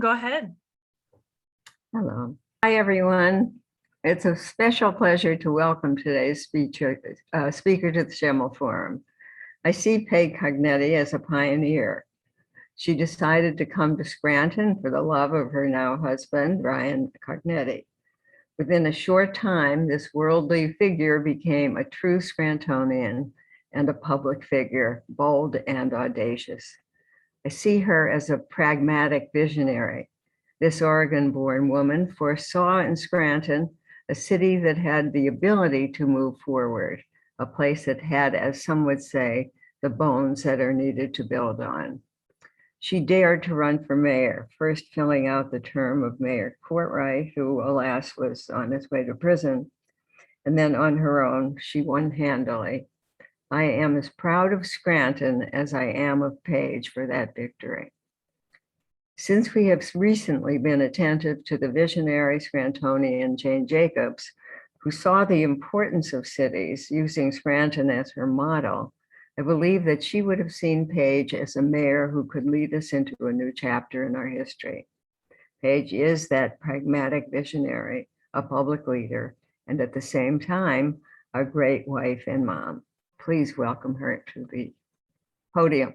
Go ahead. Hello. Hi, everyone. It's a special pleasure to welcome today's speaker to the Schemel Forum. I see Paige Cognetti as a pioneer. She decided to come to Scranton for the love of her now husband, Paige Cognetti. Within a short time, this worldly figure became a true Scrantonian and a public figure, bold and audacious. I see her as a pragmatic visionary. This Oregon-born woman foresaw in Scranton a city that had the ability to move forward, a place that had, as some would say, the bones that are needed to build on. She dared to run for mayor, first filling out the term of Mayor Courtwright, who, alas, was on his way to prison. And then on her own, she won handily. I am as proud of Scranton as I am of Paige for that victory. Since we have recently been attentive to the visionary Scrantonian Jane Jacobs, who saw the importance of cities using Scranton as her model, I believe that she would have seen Paige as a mayor who could lead us into a new chapter in our history. Paige is that pragmatic visionary, a public leader, and at the same time, a great wife and mom. Please welcome her to the podium.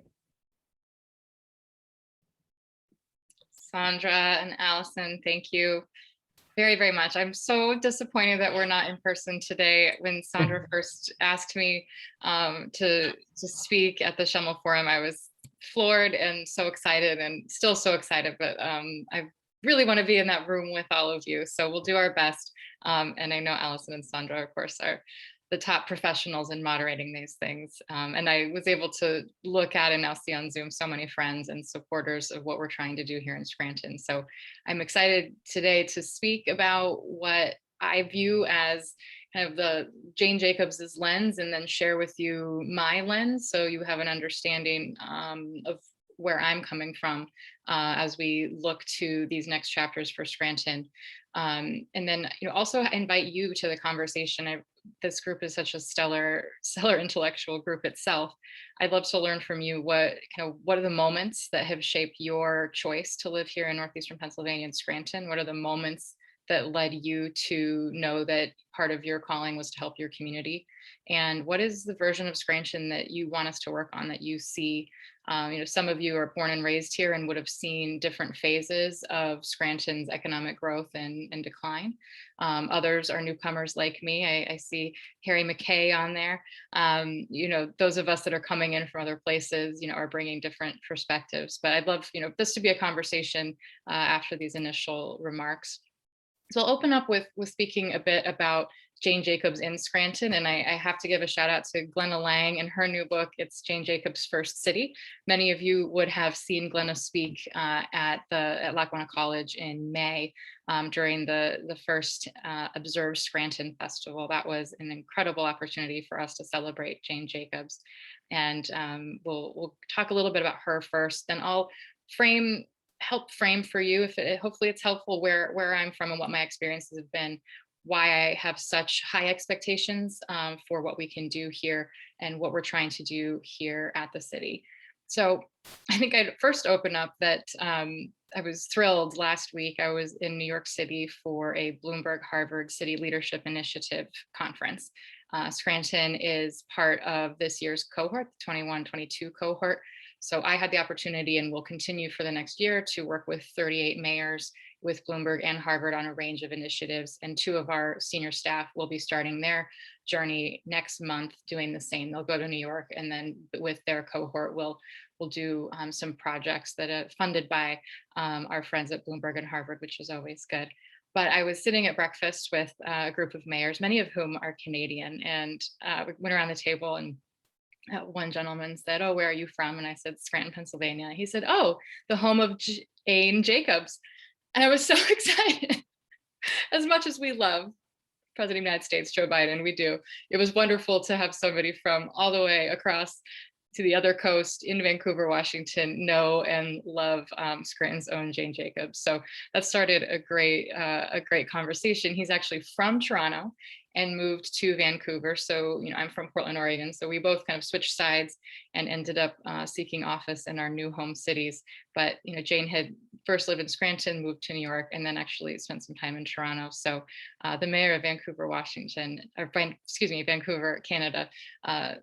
Sandra and Allison, thank you very, very much. I'm so disappointed that we're not in person today. When Sandra first asked me to speak at the Schemel Forum, I was floored and so excited, and still so excited, but I really want to be in that room with all of you. So we'll do our best. And I know Allison and Sandra, of course, are the top professionals in moderating these things. And I was able to look at and now see on Zoom so many friends and supporters of what we're trying to do here in Scranton. So I'm excited today to speak about what I view as kind of the Jane Jacobs's lens, and then share with you my lens, so you have an understanding of where I'm coming from as we look to these next chapters for Scranton. And then also invite you to the conversation. This group is such a stellar intellectual group itself. I'd love to learn from you what are the moments that have shaped your choice to live here in northeastern Pennsylvania and Scranton? What are the moments that led you to know that part of your calling was to help your community? And what is the version of Scranton that you want us to work on, that you see? Some of you are born and raised here and would have seen different phases of Scranton's economic growth and decline. Others are newcomers like me. I see Harry McKay on there. Those of us that are coming in from other places, are bringing different perspectives. But I'd love, this to be a conversation after these initial remarks. So I'll open up with speaking a bit about Jane Jacobs in Scranton, and I have to give a shout out to Glenna Lang and her new book. It's Jane Jacobs' First City. Many of you would have seen Glenna speak at Lackawanna College in May during the first Observe Scranton Festival. That was an incredible opportunity for us to celebrate Jane Jacobs, and we'll talk a little bit about her first. Then I'll help frame for you, hopefully it's helpful, where I'm from and what my experiences have been, why I have such high expectations for what we can do here and what we're trying to do here at the city. So I think I'd first open up that I was thrilled last week. I was in New York City for a Bloomberg Harvard City Leadership Initiative conference. Scranton is part of this year's cohort, the 21-22 cohort. So I had the opportunity, and will continue for the next year, to work with 38 mayors with Bloomberg and Harvard on a range of initiatives. And 2 of our senior staff will be starting their journey next month doing the same. They'll go to New York, and then with their cohort, we'll do some projects that are funded by our friends at Bloomberg and Harvard, which is always good. But I was sitting at breakfast with a group of mayors, many of whom are Canadian, and we went around the table, and one gentleman said, "Oh, where are you from?" And I said, "Scranton, Pennsylvania." He said, "Oh, the home of Jane Jacobs." And I was so excited. As much as we love President of the United States, Joe Biden, we do. It was wonderful to have somebody from all the way across to the other coast in Vancouver, Washington, know and love Scranton's own Jane Jacobs. So that started a great conversation. He's actually from Toronto, and moved to Vancouver. So, I'm from Portland, Oregon. So we both kind of switched sides and ended up seeking office in our new home cities. But, Jane had first lived in Scranton, moved to New York, and then actually spent some time in Toronto. So the mayor of Vancouver, Washington, or Vancouver, Canada,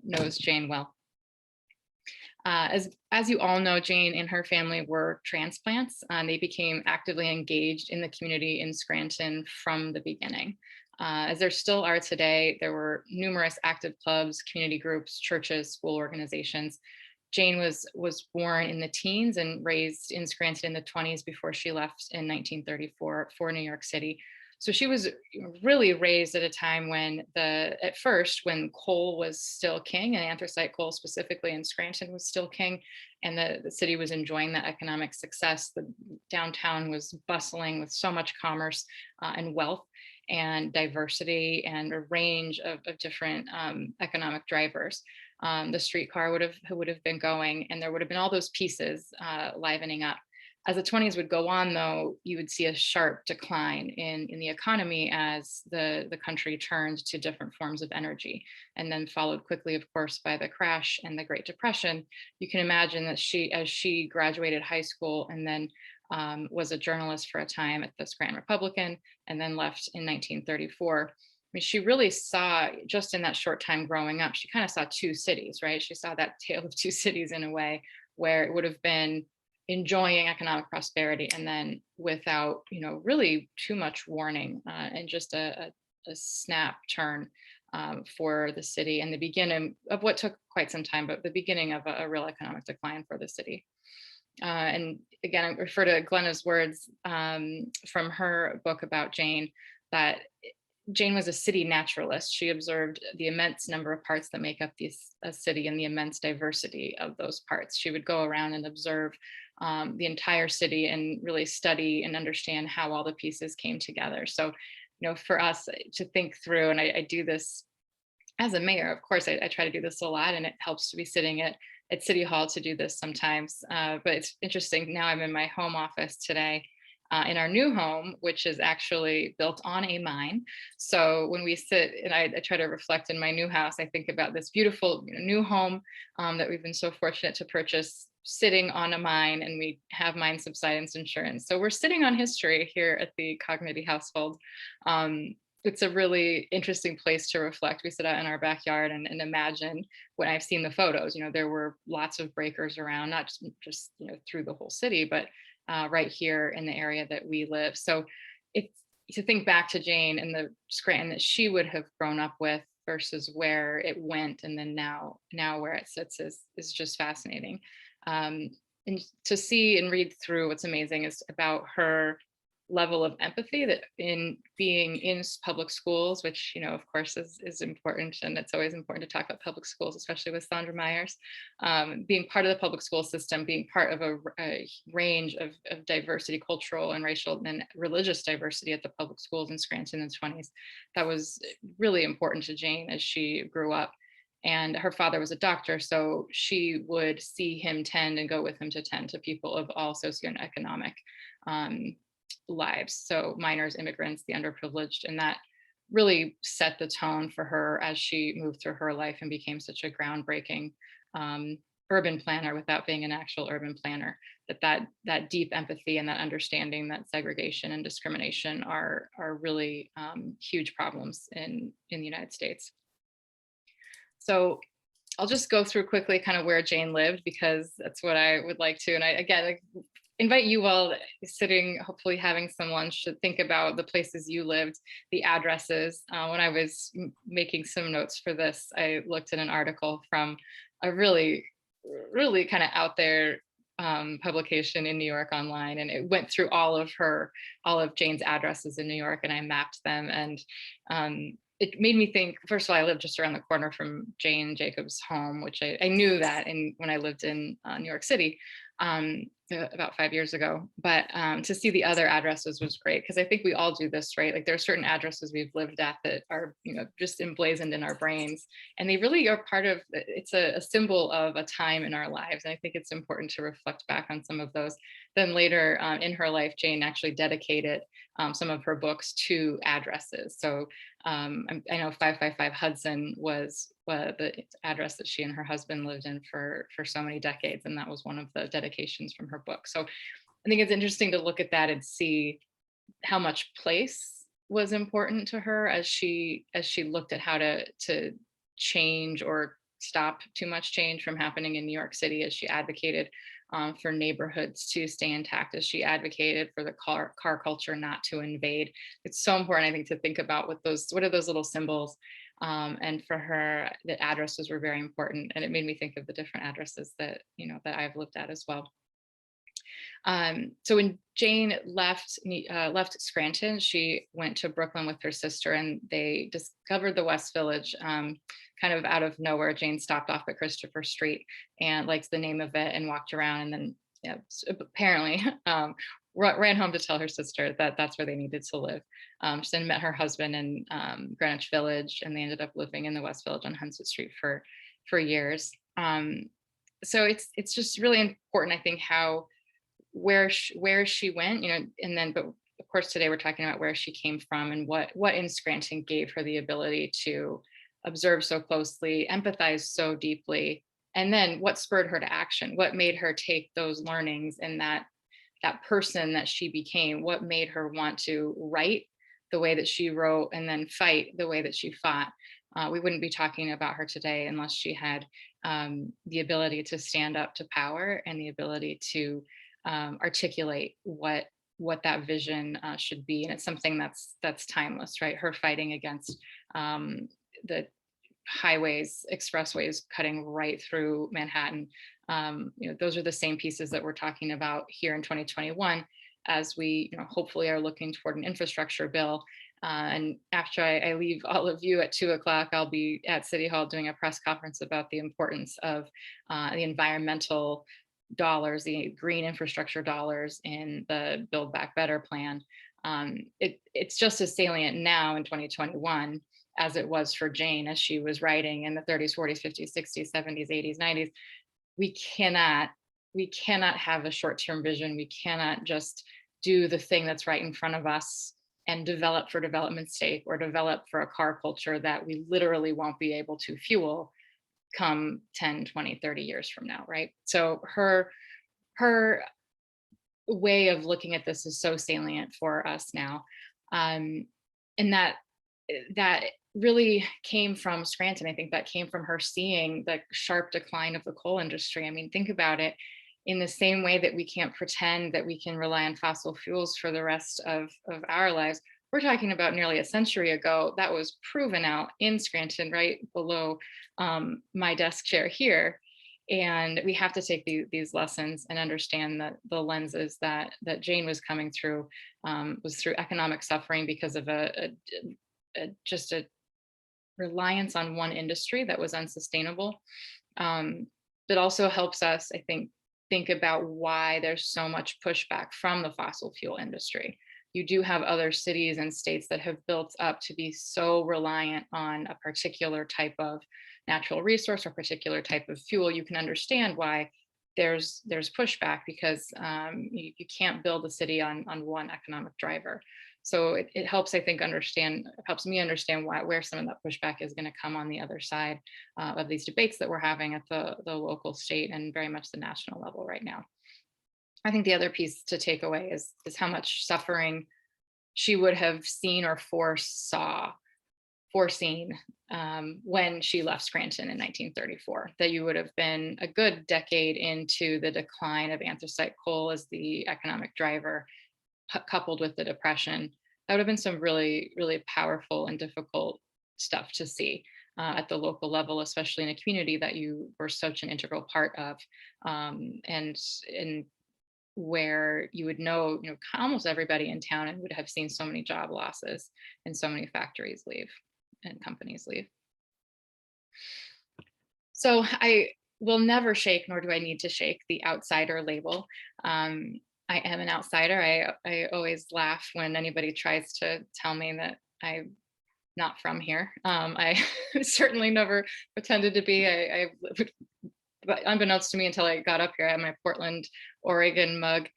knows Jane well. As you all know, Jane and her family were transplants. They became actively engaged in the community in Scranton from the beginning. As there still are today, there were numerous active clubs, community groups, churches, school organizations. Jane was born in the teens and raised in Scranton in the 20s before she left in 1934 for New York City. So she was really raised at a time when at first when coal was still king, and anthracite coal specifically in Scranton was still king, and the city was enjoying that economic success. The downtown was bustling with so much commerce and wealth and diversity and a range of different economic drivers. The streetcar would have been going, and there would have been all those pieces livening up. As the 20s would go on, though, you would see a sharp decline in the economy as the country turned to different forms of energy, and then followed quickly, of course, by the crash and the Great Depression. You can imagine that as she graduated high school and then was a journalist for a time at the Scranton Republican, and then left in 1934. I mean, she really saw, just in that short time growing up, she kind of saw two cities, right? She saw that tale of two cities in a way, where it would have been enjoying economic prosperity and then without really too much warning, and just a snap turn for the city, and the beginning of what took quite some time, but the beginning of a real economic decline for the city. And again, I refer to Glenna's words from her book about Jane, that Jane was a city naturalist. She observed the immense number of parts that make up a city and the immense diversity of those parts. She would go around and observe the entire city and really study and understand how all the pieces came together. So, for us to think through, and I do this as a mayor, of course, I try to do this a lot, and it helps to be sitting at City Hall to do this sometimes. But it's interesting, now I'm in my home office today, in our new home, which is actually built on a mine. So when we sit, and I try to reflect in my new house, I think about this beautiful new home that we've been so fortunate to purchase, sitting on a mine, and we have mine subsidence insurance. So we're sitting on history here at the Cognetti household. It's a really interesting place to reflect. We sit out in our backyard and imagine, when I've seen the photos, there were lots of breakers around, not just through the whole city, but right here in the area that we live. So it's to think back to Jane and the Scranton that she would have grown up with versus where it went, and then now where it sits is just fascinating. And to see and read through, what's amazing is about her level of empathy, that in being in public schools, which of course is important, and it's always important to talk about public schools, especially with Sandra Myers, being part of the public school system, being part of a range of diversity, cultural and racial and religious diversity at the public schools in Scranton in the 20s. That was really important to Jane as she grew up. And her father was a doctor, so she would see him tend and go with him to tend to people of all socioeconomic lives. So minors, immigrants, the underprivileged, and that really set the tone for her as she moved through her life and became such a groundbreaking urban planner without being an actual urban planner. That deep empathy and that understanding that segregation and discrimination are really huge problems in the United States. So I'll just go through quickly kind of where Jane lived, because that's what I would like to. And I invite you all sitting, hopefully having some lunch, to think about the places you lived, the addresses. When I was making some notes for this, I looked at an article from a really, really kind of out there publication in New York online, and it went through all of Jane's addresses in New York, and I mapped them. And it made me think, first of all, I lived just around the corner from Jane Jacobs' home, which I knew that when I lived in New York City about 5 years ago. But to see the other addresses was great, because I think we all do this, right? Like, there are certain addresses we've lived at that are just emblazoned in our brains, and they really are part of, it's a symbol of a time in our lives. And I think it's important to reflect back on some of those. Then later in her life, Jane actually dedicated some of her books to addresses. So I know 555 Hudson was the address that she and her husband lived in for so many decades, and that was one of the dedications from her book. So I think it's interesting to look at that and see how much place was important to her as she looked at how to change or stop too much change from happening in New York City, as she advocated for neighborhoods to stay intact, as she advocated for the car culture not to invade. It's so important, I think, to think about what are those little symbols. And for her, the addresses were very important, and it made me think of the different addresses that that I've looked at as well. So when Jane left Scranton, she went to Brooklyn with her sister, and they discovered the West Village kind of out of nowhere. Jane stopped off at Christopher Street and liked the name of it and walked around, and then apparently ran home to tell her sister that that's where they needed to live. She then met her husband in Greenwich Village, and they ended up living in the West Village on Hunset Street for years. So it's just really important, I think, how where she went, and then, but of course today we're talking about where she came from and what in Scranton gave her the ability to observe so closely, empathize so deeply, and then what spurred her to action, what made her take those learnings and that person that she became, what made her want to write the way that she wrote and then fight the way that she fought. We wouldn't be talking about her today unless she had the ability to stand up to power and the ability to articulate what that vision should be. And it's something that's timeless, right? Her fighting against the highways, expressways cutting right through Manhattan. Those are the same pieces that we're talking about here in 2021, as we hopefully are looking toward an infrastructure bill. And after I leave all of you at 2:00, I'll be at City Hall doing a press conference about the importance of the environmental dollars, the green infrastructure dollars in the Build Back Better plan. It's just as salient now in 2021 as it was for Jane as she was writing in the 30s, 40s, 50s, 60s, 70s, 80s, 90s. We cannot have a short-term vision. We cannot just do the thing that's right in front of us and develop for development's sake or develop for a car culture that we literally won't be able to fuel come 10, 20, 30 years from now, right? So her way of looking at this is so salient for us now. And that really came from Scranton. I think that came from her seeing the sharp decline of the coal industry. I mean, think about it. In the same way that we can't pretend that we can rely on fossil fuels for the rest of our lives, we're talking about nearly a century ago, that was proven out in Scranton, right below my desk chair here. And we have to take these lessons and understand that the lenses that Jane was coming through was through economic suffering because of just a reliance on one industry that was unsustainable. That also helps us, I think about why there's so much pushback from the fossil fuel industry. You do have other cities and states that have built up to be so reliant on a particular type of natural resource or particular type of fuel. You can understand why there's pushback, because you can't build a city on one economic driver. So it helps, I think, helps me understand where some of that pushback is going to come on the other side of these debates that we're having at the local, state, and very much the national level right now. I think the other piece to take away is how much suffering she would have seen or foreseen when she left Scranton in 1934, that you would have been a good decade into the decline of anthracite coal as the economic driver, coupled with the Depression. That would have been some really, really powerful and difficult stuff to see at the local level, especially in a community that you were such an integral part of, and where you would know, almost everybody in town, and would have seen so many job losses and so many factories leave and companies leave. So I will never shake, nor do I need to shake, the outsider label. I am an outsider. I always laugh when anybody tries to tell me that I'm not from here. I certainly never pretended to be. But unbeknownst to me until I got up here, I had my Portland, Oregon mug.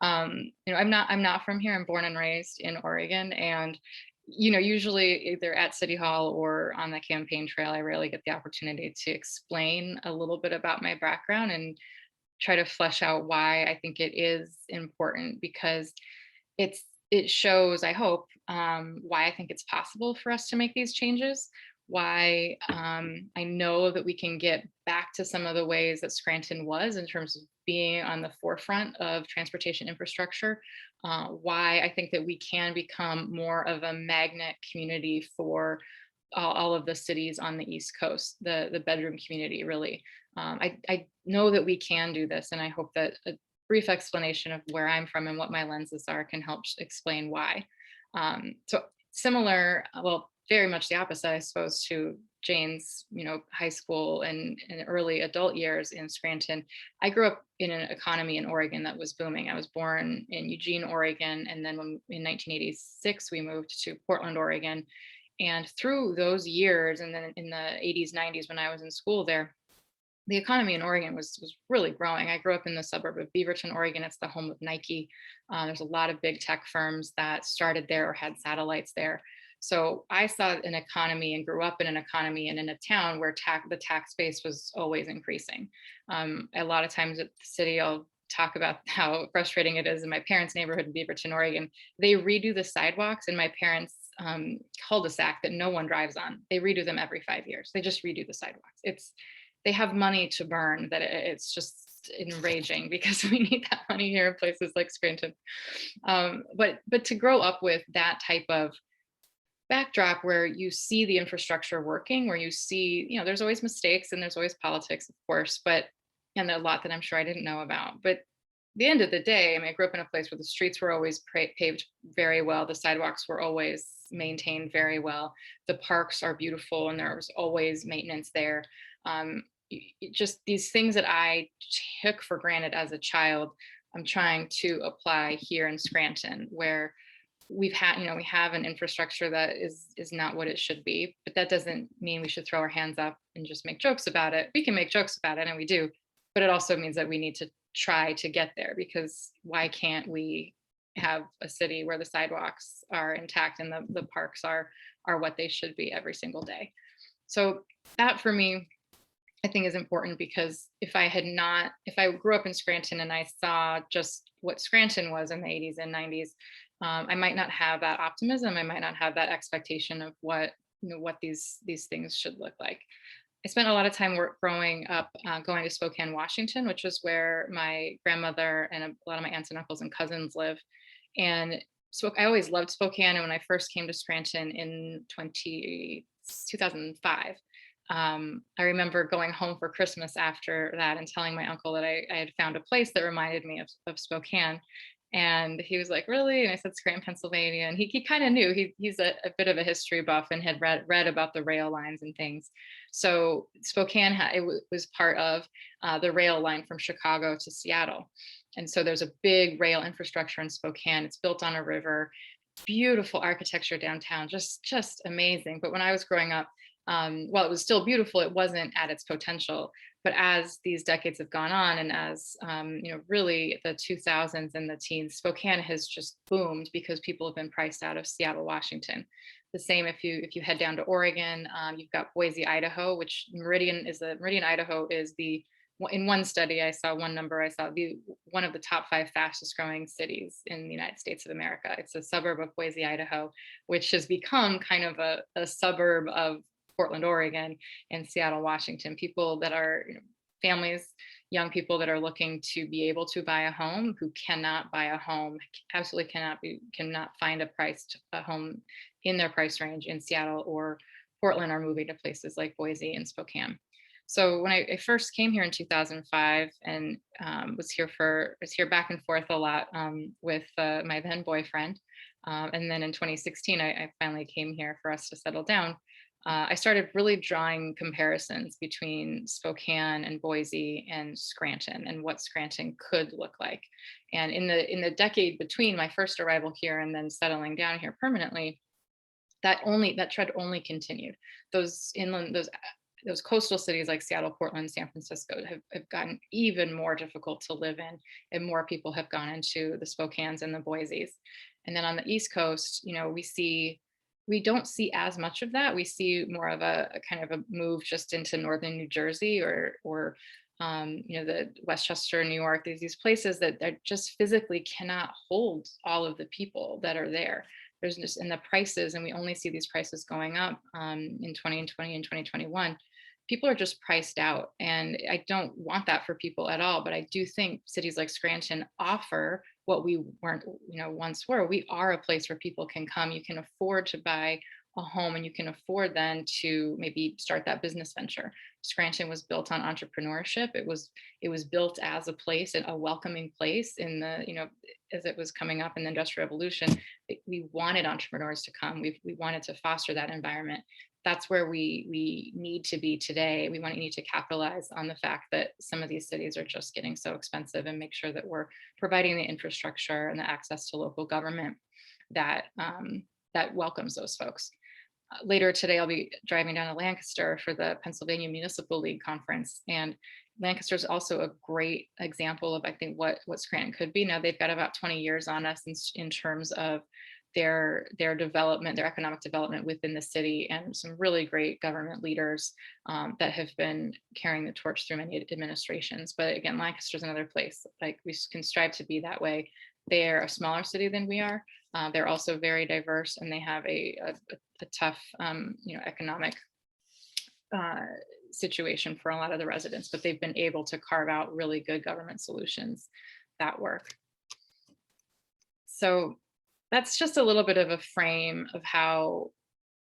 I'm not from here. I'm born and raised in Oregon, and usually either at City Hall or on the campaign trail, I rarely get the opportunity to explain a little bit about my background and try to flesh out why I think it is important, because it shows, I hope, why I think it's possible for us to make these changes. Why I know that we can get back to some of the ways that Scranton was in terms of being on the forefront of transportation infrastructure. Why I think that we can become more of a magnet community for all of the cities on the East Coast, the bedroom community, really. I know that we can do this, and I hope that a brief explanation of where I'm from and what my lenses are can help explain why. So similar, well, very much the opposite, I suppose, to Jane's, high school and early adult years in Scranton. I grew up in an economy in Oregon that was booming. I was born in Eugene, Oregon, and then in 1986 we moved to Portland, Oregon. And through those years, and then in the 80s, 90s, when I was in school there, the economy in Oregon was really growing. I grew up in the suburb of Beaverton, Oregon. It's the home of Nike. There's a lot of big tech firms that started there or had satellites there. So I saw an economy and grew up in an economy and in a town where the tax base was always increasing. A lot of times at the city, I'll talk about how frustrating it is in my parents' neighborhood in Beaverton, Oregon. They redo the sidewalks in my parents' cul-de-sac that no one drives on. They redo them every 5 years. They just redo the sidewalks. They have money to burn that it's just enraging, because we need that money here in places like Scranton. But to grow up with that type of backdrop where you see the infrastructure working, where you see, there's always mistakes and there's always politics, of course, and a lot that I'm sure I didn't know about. But the end of the day, I mean, I grew up in a place where the streets were always paved very well. The sidewalks were always maintained very well. The parks are beautiful and there was always maintenance there. Just these things that I took for granted as a child, I'm trying to apply here in Scranton, where we have an infrastructure that is not what it should be, but that doesn't mean we should throw our hands up and just make jokes about it. We can make jokes about it, and we do, but it also means that we need to try to get there, because why can't we have a city where the sidewalks are intact and the parks are what they should be every single day? So that for me, I think is important, because if I grew up in Scranton and I saw just what Scranton was in the 80s and 90s, I might not have that optimism. I might not have that expectation of what these things should look like. I spent a lot of time growing up going to Spokane, Washington, which is where my grandmother and a lot of my aunts and uncles and cousins live. And so I always loved Spokane. And when I first came to Scranton in 2005, I remember going home for Christmas after that and telling my uncle that I had found a place that reminded me of Spokane. And he was like, really? And I said, Scranton, Pennsylvania. And he kind of knew. He's a bit of a history buff and had read about the rail lines and things. So Spokane was part of the rail line from Chicago to Seattle. And so there's a big rail infrastructure in Spokane. It's built on a river, beautiful architecture downtown, just amazing. But when I was growing up, while it was still beautiful, it wasn't at its potential. But as these decades have gone on, and as really the 2000s and the teens, Spokane has just boomed because people have been priced out of Seattle, Washington. The same if you head down to Oregon, you've got Boise, Idaho, which Meridian, Idaho is in one study I saw one of the top 5 fastest growing cities in the United States of America. It's a suburb of Boise, Idaho, which has become kind of a suburb of Portland, Oregon, and Seattle, Washington. People that are families, young people that are looking to be able to buy a home, who cannot buy a home, absolutely cannot find a home in their price range in Seattle or Portland, are moving to places like Boise and Spokane. So when I first came here in 2005 and was here back and forth a lot with my then boyfriend, and then in 2016 I finally came here for us to settle down. I started really drawing comparisons between Spokane and Boise and Scranton, and what Scranton could look like. And in the decade between my first arrival here and then settling down here permanently, that trend only continued. Those those coastal cities like Seattle, Portland, San Francisco have gotten even more difficult to live in, and more people have gone into the Spokanes and the Boise's. And then on the East Coast, we don't see as much of that. We see more of a kind of a move just into northern New Jersey or the Westchester, New York. There's these places that just physically cannot hold all of the people that are there. There's just in the prices, and we only see these prices going up in 2020 and 2021. People are just priced out, and I don't want that for people at all. But I do think cities like Scranton offer what we weren't, once were. We are a place where people can come. You can afford to buy a home, and you can afford then to maybe start that business venture. Scranton was built on entrepreneurship. It was built as a place, and a welcoming place in the, as it was coming up in the Industrial Revolution. We wanted entrepreneurs to come. We wanted to foster that environment. That's where we need to be today. We need to capitalize on the fact that some of these cities are just getting so expensive, and make sure that we're providing the infrastructure and the access to local government that welcomes those folks. Later today, I'll be driving down to Lancaster for the Pennsylvania Municipal League conference, and Lancaster is also a great example of, I think, what Scranton could be. Now they've got about 20 years on us in terms of their development, their economic development within the city, and some really great government leaders that have been carrying the torch through many administrations. But again, Lancaster's another place, like, we can strive to be that way. They're a smaller city than we are. They're also very diverse, and they have a tough, economic situation for a lot of the residents, but they've been able to carve out really good government solutions that work. So that's just a little bit of a frame of how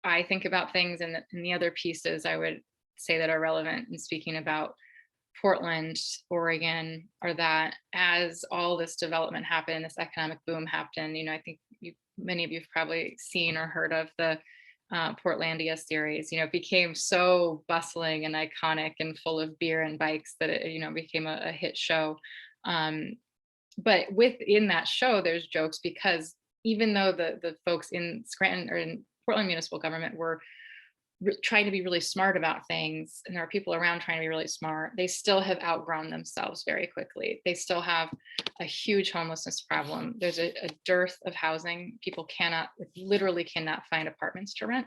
I think about things. And the other pieces I would say that are relevant in speaking about Portland, Oregon, are that as all this development happened, this economic boom happened, I think many of you have probably seen or heard of the Portlandia series. It became so bustling and iconic and full of beer and bikes that it became a hit show. But within that show, there's jokes, because even though the folks in Scranton or in Portland municipal government were trying to be really smart about things, and there are people around trying to be really smart, they still have outgrown themselves very quickly. They still have a huge homelessness problem. There's a dearth of housing. People literally cannot find apartments to rent.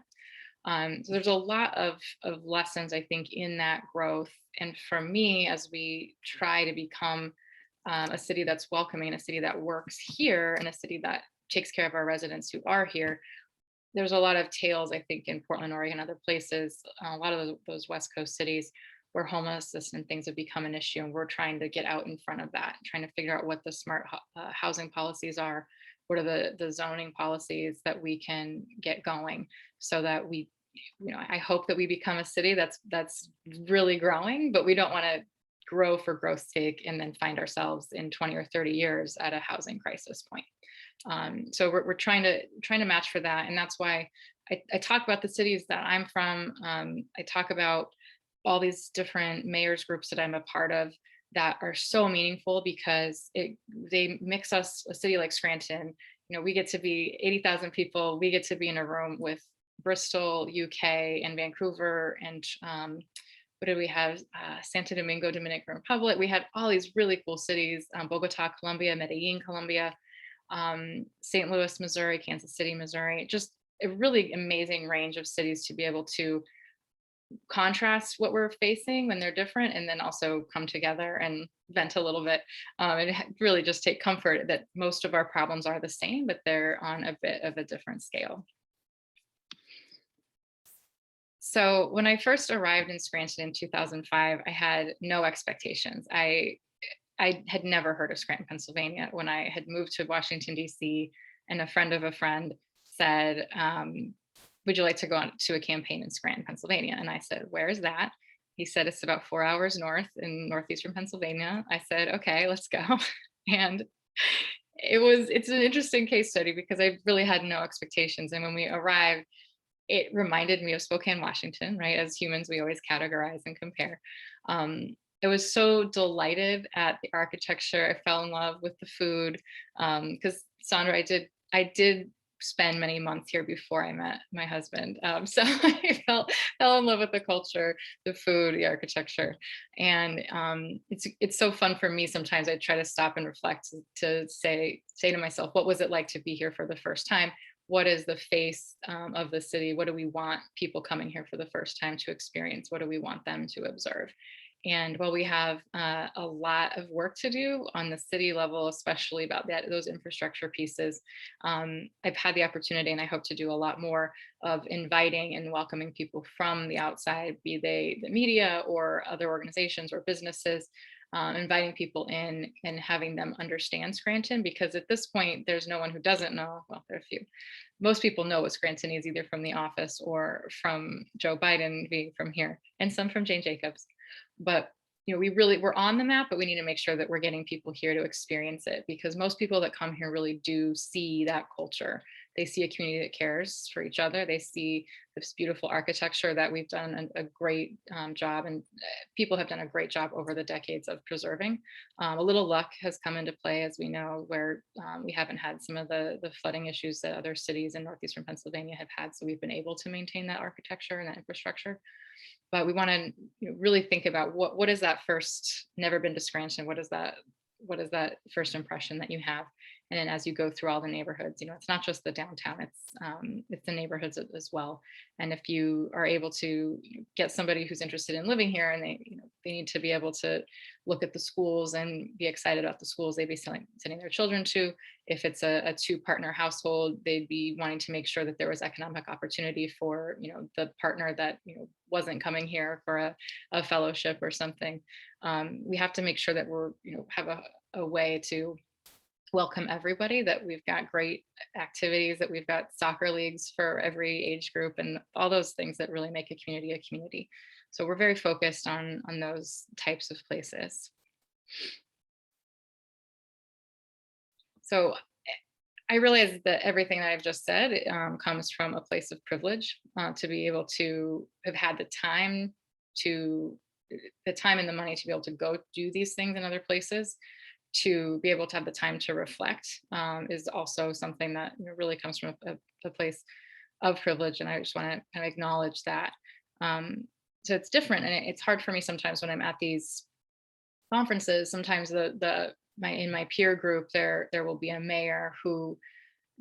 So there's a lot of lessons, I think, in that growth. And for me, as we try to become a city that's welcoming, a city that works here, and a city that takes care of our residents who are here, there's a lot of tales, I think, in Portland, Oregon, other places, a lot of those West Coast cities where homelessness and things have become an issue. And we're trying to get out in front of that, trying to figure out what the smart housing policies are, what are the zoning policies that we can get going, so that I hope that we become a city that's really growing, but we don't want to grow for growth's sake and then find ourselves in 20 or 30 years at a housing crisis point. So we're trying to match for that. And that's why I talk about the cities that I'm from. I talk about all these different mayors groups that I'm a part of that are so meaningful, because they mix us. A city like Scranton, we get to be 80,000 people. We get to be in a room with Bristol, UK, and Vancouver, and what do we have? Santo Domingo, Dominican Republic. We had all these really cool cities, Bogota, Colombia, Medellin, Colombia, St. Louis, Missouri, Kansas City, Missouri. Just a really amazing range of cities to be able to contrast what we're facing when they're different, and then also come together and vent a little bit, and really just take comfort that most of our problems are the same, but they're on a bit of a different scale. So when I first arrived in Scranton in 2005, I had no expectations. I had never heard of Scranton, Pennsylvania. When I had moved to Washington, D.C., and a friend of a friend said, would you like to go on to a campaign in Scranton, Pennsylvania? And I said, where is that? He said, it's about 4 hours north in northeastern Pennsylvania. I said, okay, let's go. And it's an interesting case study, because I really had no expectations. And when we arrived, it reminded me of Spokane, Washington, right? As humans, we always categorize and compare. I was so delighted at the architecture. I fell in love with the food, because Sandra, I did spend many months here before I met my husband. So I fell in love with the culture, the food, the architecture, and it's so fun for me. Sometimes I try to stop and reflect to say to myself, what was it like to be here for the first time? What is the face of the city? What do we want people coming here for the first time to experience? What do we want them to observe? And while we have a lot of work to do on the city level, especially about those infrastructure pieces, I've had the opportunity, and I hope to do a lot more, of inviting and welcoming people from the outside, be they the media or other organizations or businesses, inviting people in and having them understand Scranton, because at this point, there's no one who doesn't know. Well, there are a few. Most people know what Scranton is, either from the office or from Joe Biden being from here, and some from Jane Jacobs. But we're on the map, but we need to make sure that we're getting people here to experience it, because most people that come here really do see that culture. They see a community that cares for each other. They see this beautiful architecture that we've done a great job, and people have done a great job over the decades of preserving. A little luck has come into play, as we know, where we haven't had some of the flooding issues that other cities in northeastern Pennsylvania have had. So we've been able to maintain that architecture and that infrastructure. But we want to really think about what is that first, never been to Scranton, what is that first impression that you have? And then as you go through all the neighborhoods, it's not just the downtown, it's the neighborhoods as well. And if you are able to get somebody who's interested in living here, and they need to be able to look at the schools and be excited about the schools they'd be sending their children to. If it's a two-partner household, they'd be wanting to make sure that there was economic opportunity for the partner that wasn't coming here for a fellowship or something. We have to make sure that we're have a way to welcome everybody, that we've got great activities, that we've got soccer leagues for every age group, and all those things that really make a community. So we're very focused on those types of places. So I realize that everything that I've just said comes from a place of privilege, to be able to have had the time and the money to be able to go do these things in other places. To be able to have the time to reflect is also something that really comes from a place of privilege, and I just want to kind of acknowledge that. So it's different, and it's hard for me sometimes when I'm at these conferences. Sometimes in my peer group, there will be a mayor who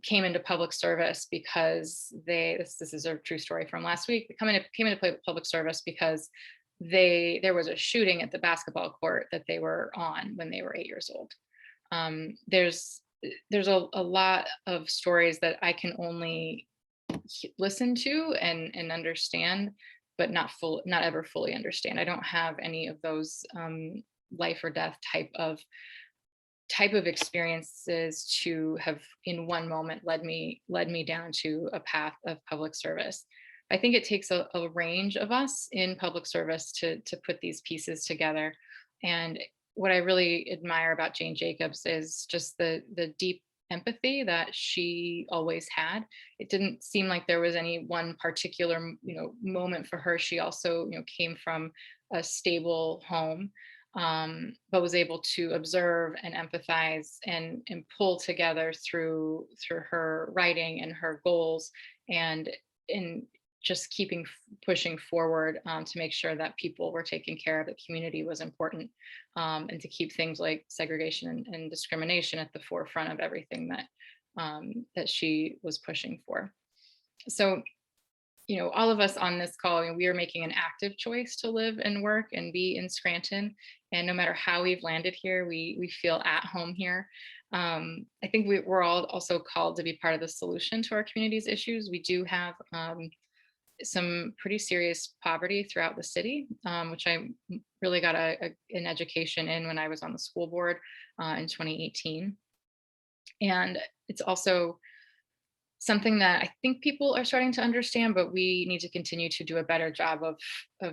came into public service because this is a true story from last week. They came into public service because there was a shooting at the basketball court that they were on when they were 8 years old. There's a lot of stories that I can only listen to and understand, but not ever fully understand. I don't have any of those life or death type of experiences to have in one moment led me down to a path of public service. I think it takes a range of us in public service to put these pieces together. And what I really admire about Jane Jacobs is just the deep empathy that she always had. It didn't seem like there was any one particular moment for her. She also came from a stable home, but was able to observe and empathize and pull together through her writing and her goals, and in just pushing forward to make sure that people were taken care of, that community was important, and to keep things like segregation and discrimination at the forefront of everything that she was pushing for. So, all of us on this call, we are making an active choice to live and work and be in Scranton. And no matter how we've landed here, we feel at home here. I think we're all also called to be part of the solution to our community's issues. We do have some pretty serious poverty throughout the city, which I really got an education in when I was on the school board in 2018. And it's also something that I think people are starting to understand, but we need to continue to do a better job of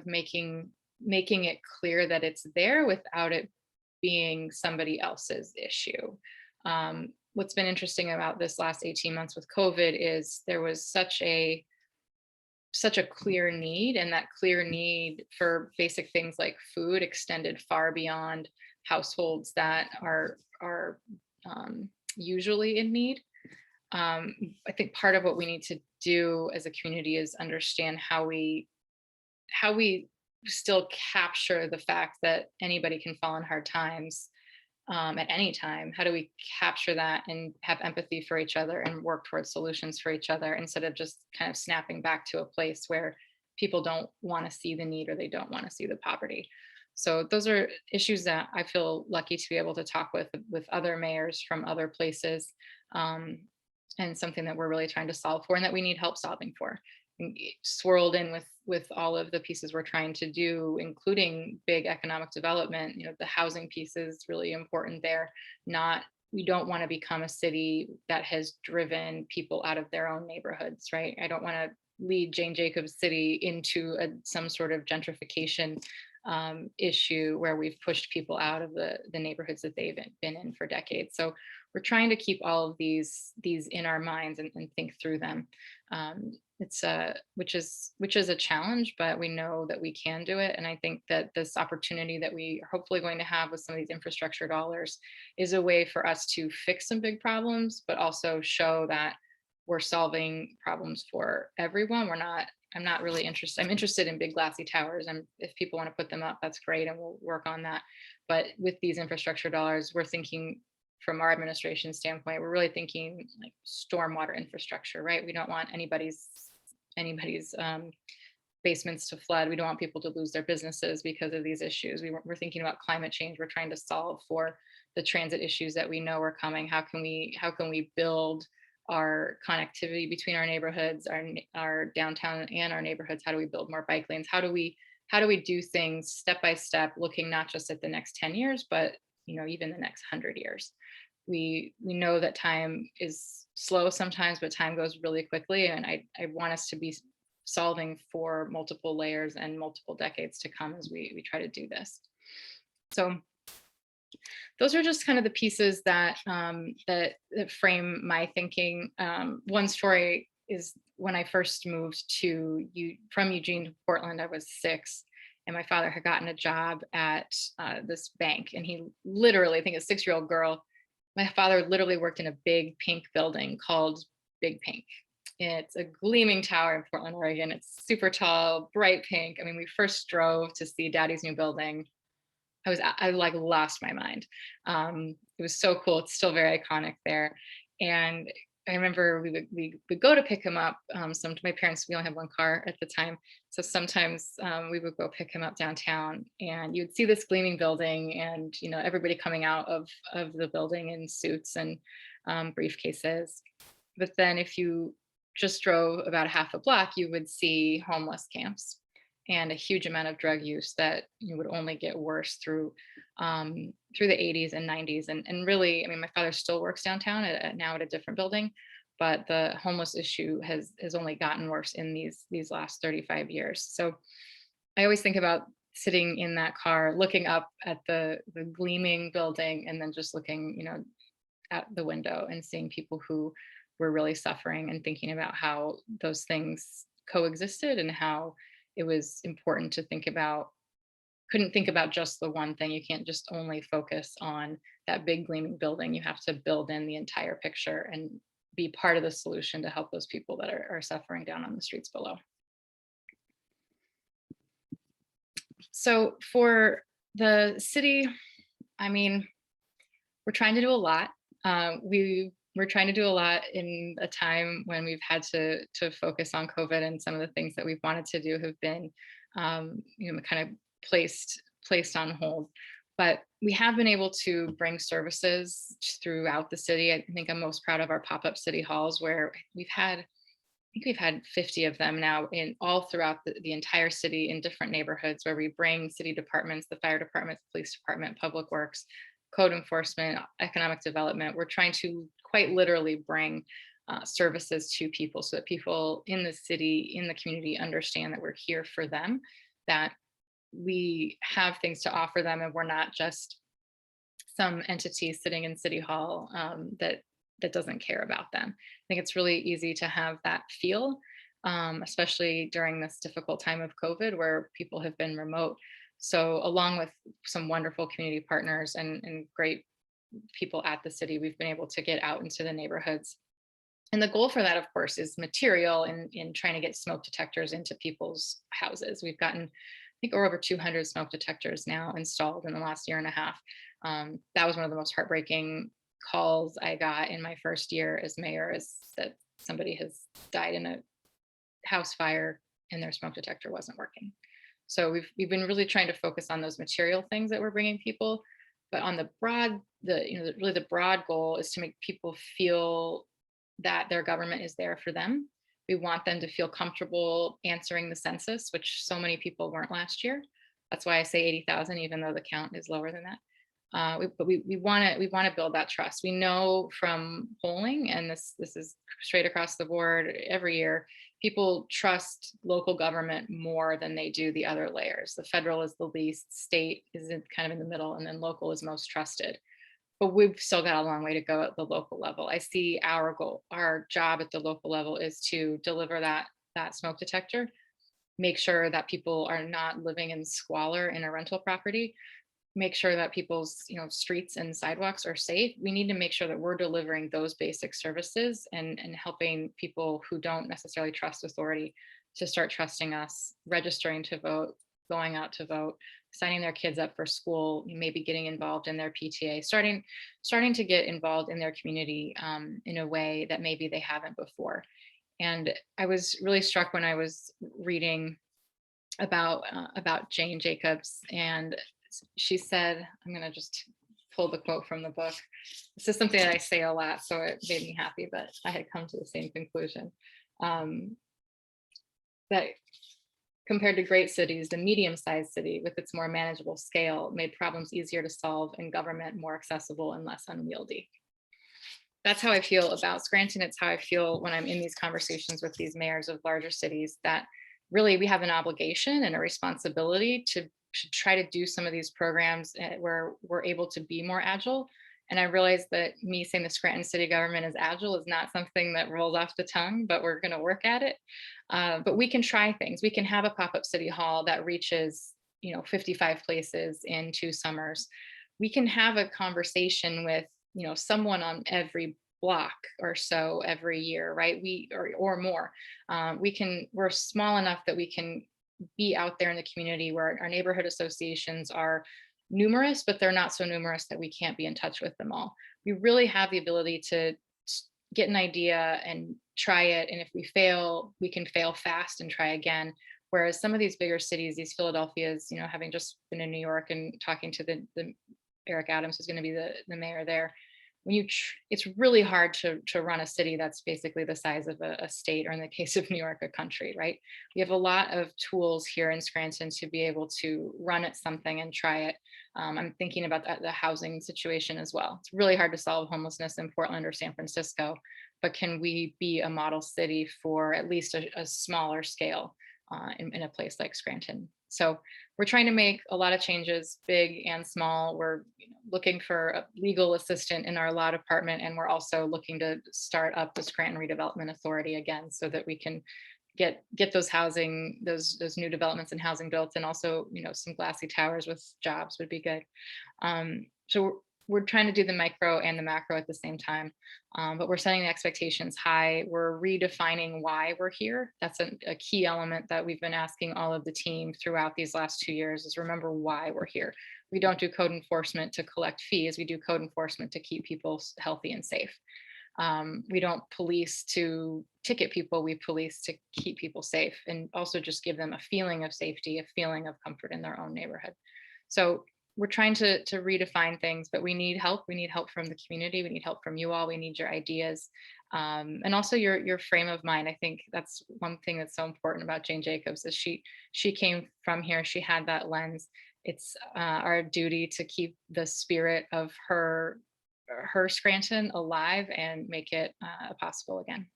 making it clear that it's there without it being somebody else's issue. What's been interesting about this last 18 months with COVID is there was such a clear need, and that clear need for basic things like food extended far beyond households that are usually in need. I think part of what we need to do as a community is understand how we still capture the fact that anybody can fall in hard times at any time. How do we capture that and have empathy for each other and work towards solutions for each other instead of just kind of snapping back to a place where people don't want to see the need or they don't want to see the poverty. So those are issues that I feel lucky to be able to talk with other mayors from other places, um, and something that we're really trying to solve for and that we need help solving for. And swirled in with all of the pieces we're trying to do, including big economic development. The housing piece is really important there. Not We don't want to become a city that has driven people out of their own neighborhoods, right? I don't want to lead Jane Jacobs City into some sort of gentrification issue where we've pushed people out of the neighborhoods that they've been in for decades. So we're trying to keep all of these in our minds and think through them. It's which is a challenge, but we know that we can do it. And I think that this opportunity that we are hopefully going to have with some of these infrastructure dollars is a way for us to fix some big problems, but also show that we're solving problems for everyone. I'm not really interested. I'm interested in big glassy towers. And if people want to put them up, that's great. And we'll work on that. But with these infrastructure dollars, we're thinking from our administration standpoint, we're really thinking like stormwater infrastructure, right? We don't want anybody's basements to flood. We don't want people to lose their businesses because of these issues. We're thinking about climate change. We're trying to solve for the transit issues that we know are coming. How can we build our connectivity between our neighborhoods, our downtown and our neighborhoods? How do we build more bike lanes? How do we do things step by step, looking not just at the next 10 years, but even the next 100 years? We know that time is slow sometimes, but time goes really quickly. And I want us to be solving for multiple layers and multiple decades to come as we try to do this. So those are just kind of the pieces that frame my thinking. One story is when I first moved from Eugene to Portland. I was 6, and my father had gotten a job at this bank, and he literally, I think a 6-year-old girl, my father literally worked in a big pink building called Big Pink. It's a gleaming tower in Portland, Oregon. It's super tall, bright pink. I mean, we first drove to see Daddy's new building. I like lost my mind. It was so cool. It's still very iconic there. And I remember we would go to pick him up. My parents, we only had one car at the time. So sometimes we would go pick him up downtown, and you'd see this gleaming building and, everybody coming out of the building in suits and briefcases. But then if you just drove about half a block, you would see homeless camps and a huge amount of drug use that would only get worse through the 80s and 90s. And really, I mean, my father still works downtown now at a different building, but the homeless issue has only gotten worse in these last 35 years. So I always think about sitting in that car, looking up at the gleaming building, and then just looking, out the window and seeing people who were really suffering, and thinking about how those things coexisted and how it was important to couldn't think about just the one thing. You can't just only focus on that big gleaming building. You have to build in the entire picture and be part of the solution to help those people that are suffering down on the streets below. So for the city, I mean, we're trying to do a lot. We're trying to do a lot in a time when we've had to focus on COVID, and some of the things that we've wanted to do have been, kind of placed on hold. But we have been able to bring services throughout the city. I think I'm most proud of our pop-up city halls, where we've had 50 of them now in all throughout the entire city, in different neighborhoods, where we bring city departments, the fire department, the police department, public works, code enforcement, economic development. We're trying to quite literally bring services to people, so that people in the city, in the community, understand that we're here for them, that we have things to offer them, and we're not just some entity sitting in City Hall that doesn't care about them. I think it's really easy to have that feel, especially during this difficult time of COVID, where people have been remote. So along with some wonderful community partners and great people at the city, we've been able to get out into the neighborhoods And the goal for that, of course, is material in trying to get smoke detectors into people's houses. We've gotten, I think, over 200 smoke detectors now installed in the last year and a half. That was one of the most heartbreaking calls I got in my first year as mayor, is that somebody has died in a house fire and their smoke detector wasn't working. So we've been really trying to focus on those material things that we're bringing people, but on the broad, really the broad goal is to make people feel that their government is there for them. We want them to feel comfortable answering the census, which so many people weren't last year. That's why I say 80,000, even though the count is lower than that. But we want to build that trust. We know from polling, and this is straight across the board every year, people trust local government more than they do the other layers. The federal is the least, state is kind of in the middle, and then local is most trusted. But we've still got a long way to go at the local level. I see our goal, our job at the local level is to deliver that smoke detector, make sure that people are not living in squalor in a rental property, make sure that people's streets and sidewalks are safe. We need to make sure that we're delivering those basic services and helping people who don't necessarily trust authority to start trusting us, registering to vote, going out to vote, signing their kids up for school, maybe getting involved in their PTA, starting to get involved in their community in a way that maybe they haven't before. And I was really struck when I was reading about Jane Jacobs, and she said, I'm going to just pull the quote from the book. This is something that I say a lot, so it made me happy that I had come to the same conclusion. That compared to great cities, the medium-sized city with its more manageable scale made problems easier to solve and government more accessible and less unwieldy. That's how I feel about Scranton. It's how I feel when I'm in these conversations with these mayors of larger cities, that really we have an obligation and a responsibility to try to do some of these programs where we're able to be more agile. And I realize that me saying the Scranton city government is agile is not something that rolls off the tongue, but we're going to work at it. But we can try things. We can have a pop-up city hall that reaches 55 places in 2 summers. We can have a conversation with someone on every block or so every year, right? Or more. We're small enough that we can be out there in the community, where our neighborhood associations are numerous, but they're not so numerous that we can't be in touch with them all. We really have the ability to get an idea and try it. And if we fail, we can fail fast and try again. Whereas some of these bigger cities, these Philadelphias, having just been in New York and talking to the Eric Adams, who's going to be the mayor there, it's really hard to run a city that's basically the size of a state, or in the case of New York, a country, right? We have a lot of tools here in Scranton to be able to run at something and try it. I'm thinking about the housing situation as well. It's really hard to solve homelessness in Portland or San Francisco, but can we be a model city for at least a smaller scale in a place like Scranton? So we're trying to make a lot of changes, big and small. We're looking for a legal assistant in our law department, and we're also looking to start up the Scranton Redevelopment Authority again, so that we can get those new developments and housing built, and also some glassy towers with jobs would be good. So we're trying to do the micro and the macro at the same time, but we're setting the expectations high. We're redefining why we're here. That's a key element that we've been asking all of the team throughout these last 2 years, is remember why we're here. We don't do code enforcement to collect fees. We do code enforcement to keep people healthy and safe. We don't police to ticket people. We police to keep people safe, and also just give them a feeling of safety, a feeling of comfort in their own neighborhood. So we're trying to redefine things, but we need help. We need help from the community. We need help from you all. We need your ideas, and also your frame of mind. I think that's one thing that's so important about Jane Jacobs, is she came from here. She had that lens. It's our duty to keep the spirit of her Scranton alive and make it possible again.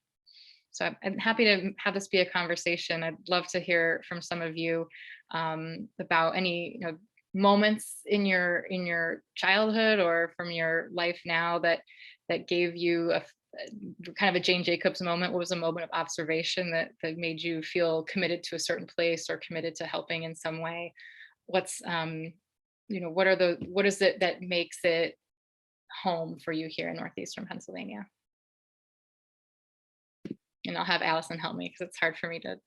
So I'm happy to have this be a conversation. I'd love to hear from some of you about any moments in your childhood or from your life now that gave you a kind of a Jane Jacobs moment. What was a moment of observation that made you feel committed to a certain place or committed to helping in some way? What is it that makes it home for you here in northeastern Pennsylvania? And I'll have Allison help me because it's hard for me to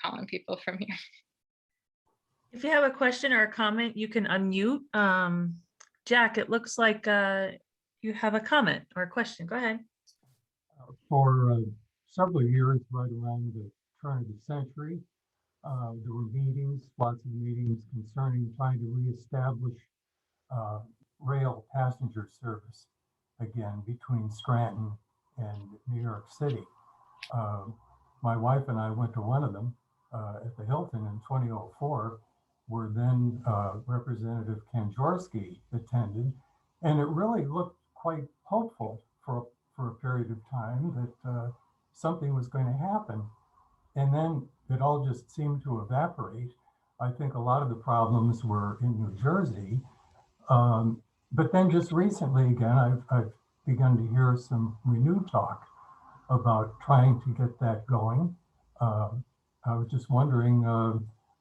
call on people from here. If you have a question or a comment, you can unmute. Jack, it looks like you have a comment or a question. Go ahead. For several years, right around the turn of the century, there were meetings, lots of meetings concerning trying to reestablish rail passenger service again between Scranton and New York City. My wife and I went to one of them at the Hilton in 2004, where then Representative Kanjorski attended, and it really looked quite hopeful for a period of time that something was going to happen. And then it all just seemed to evaporate. I think a lot of the problems were in New Jersey. But then just recently, again, I've begun to hear some renewed talk about trying to get that going. I was just wondering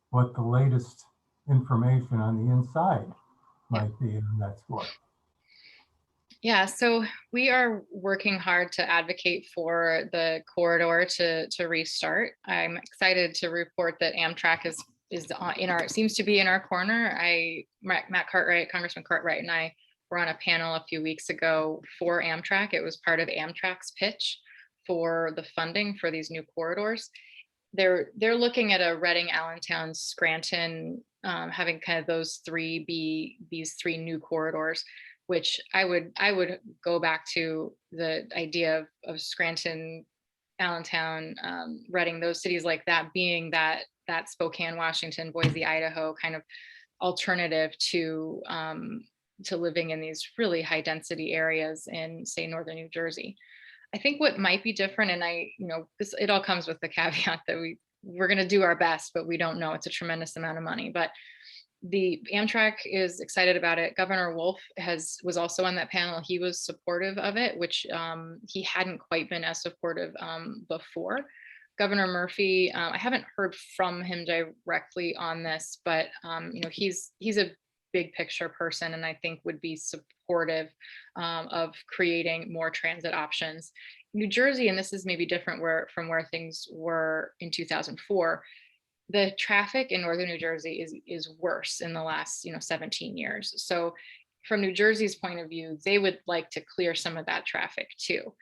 what the latest information on the inside might be on that score. Yeah, so we are working hard to advocate for the corridor to restart. I'm excited to report that Amtrak is seems to be in our corner. Matt Cartwright, Congressman Cartwright, and I were on a panel a few weeks ago for Amtrak. It was part of Amtrak's pitch for the funding for these new corridors. They're looking at a Reading, Allentown, Scranton, having kind of those these three new corridors, which I would go back to the idea of Scranton, Allentown, Reading, those cities like that being that Spokane, Washington, Boise, Idaho kind of alternative to living in these really high density areas in, say, northern New Jersey. I think what might be different, and it all comes with the caveat that we're going to do our best, but we don't know. It's a tremendous amount of money, but the Amtrak is excited about it. Governor Wolf was also on that panel. He was supportive of it, which he hadn't quite been as supportive before. Governor Murphy, I haven't heard from him directly on this, but he's a big picture person, and I think would be supportive of creating more transit options. New Jersey, and this is maybe different from where things were in 2004. The traffic in northern New Jersey is worse in the last 17 years. So from New Jersey's point of view, they would like to clear some of that traffic too.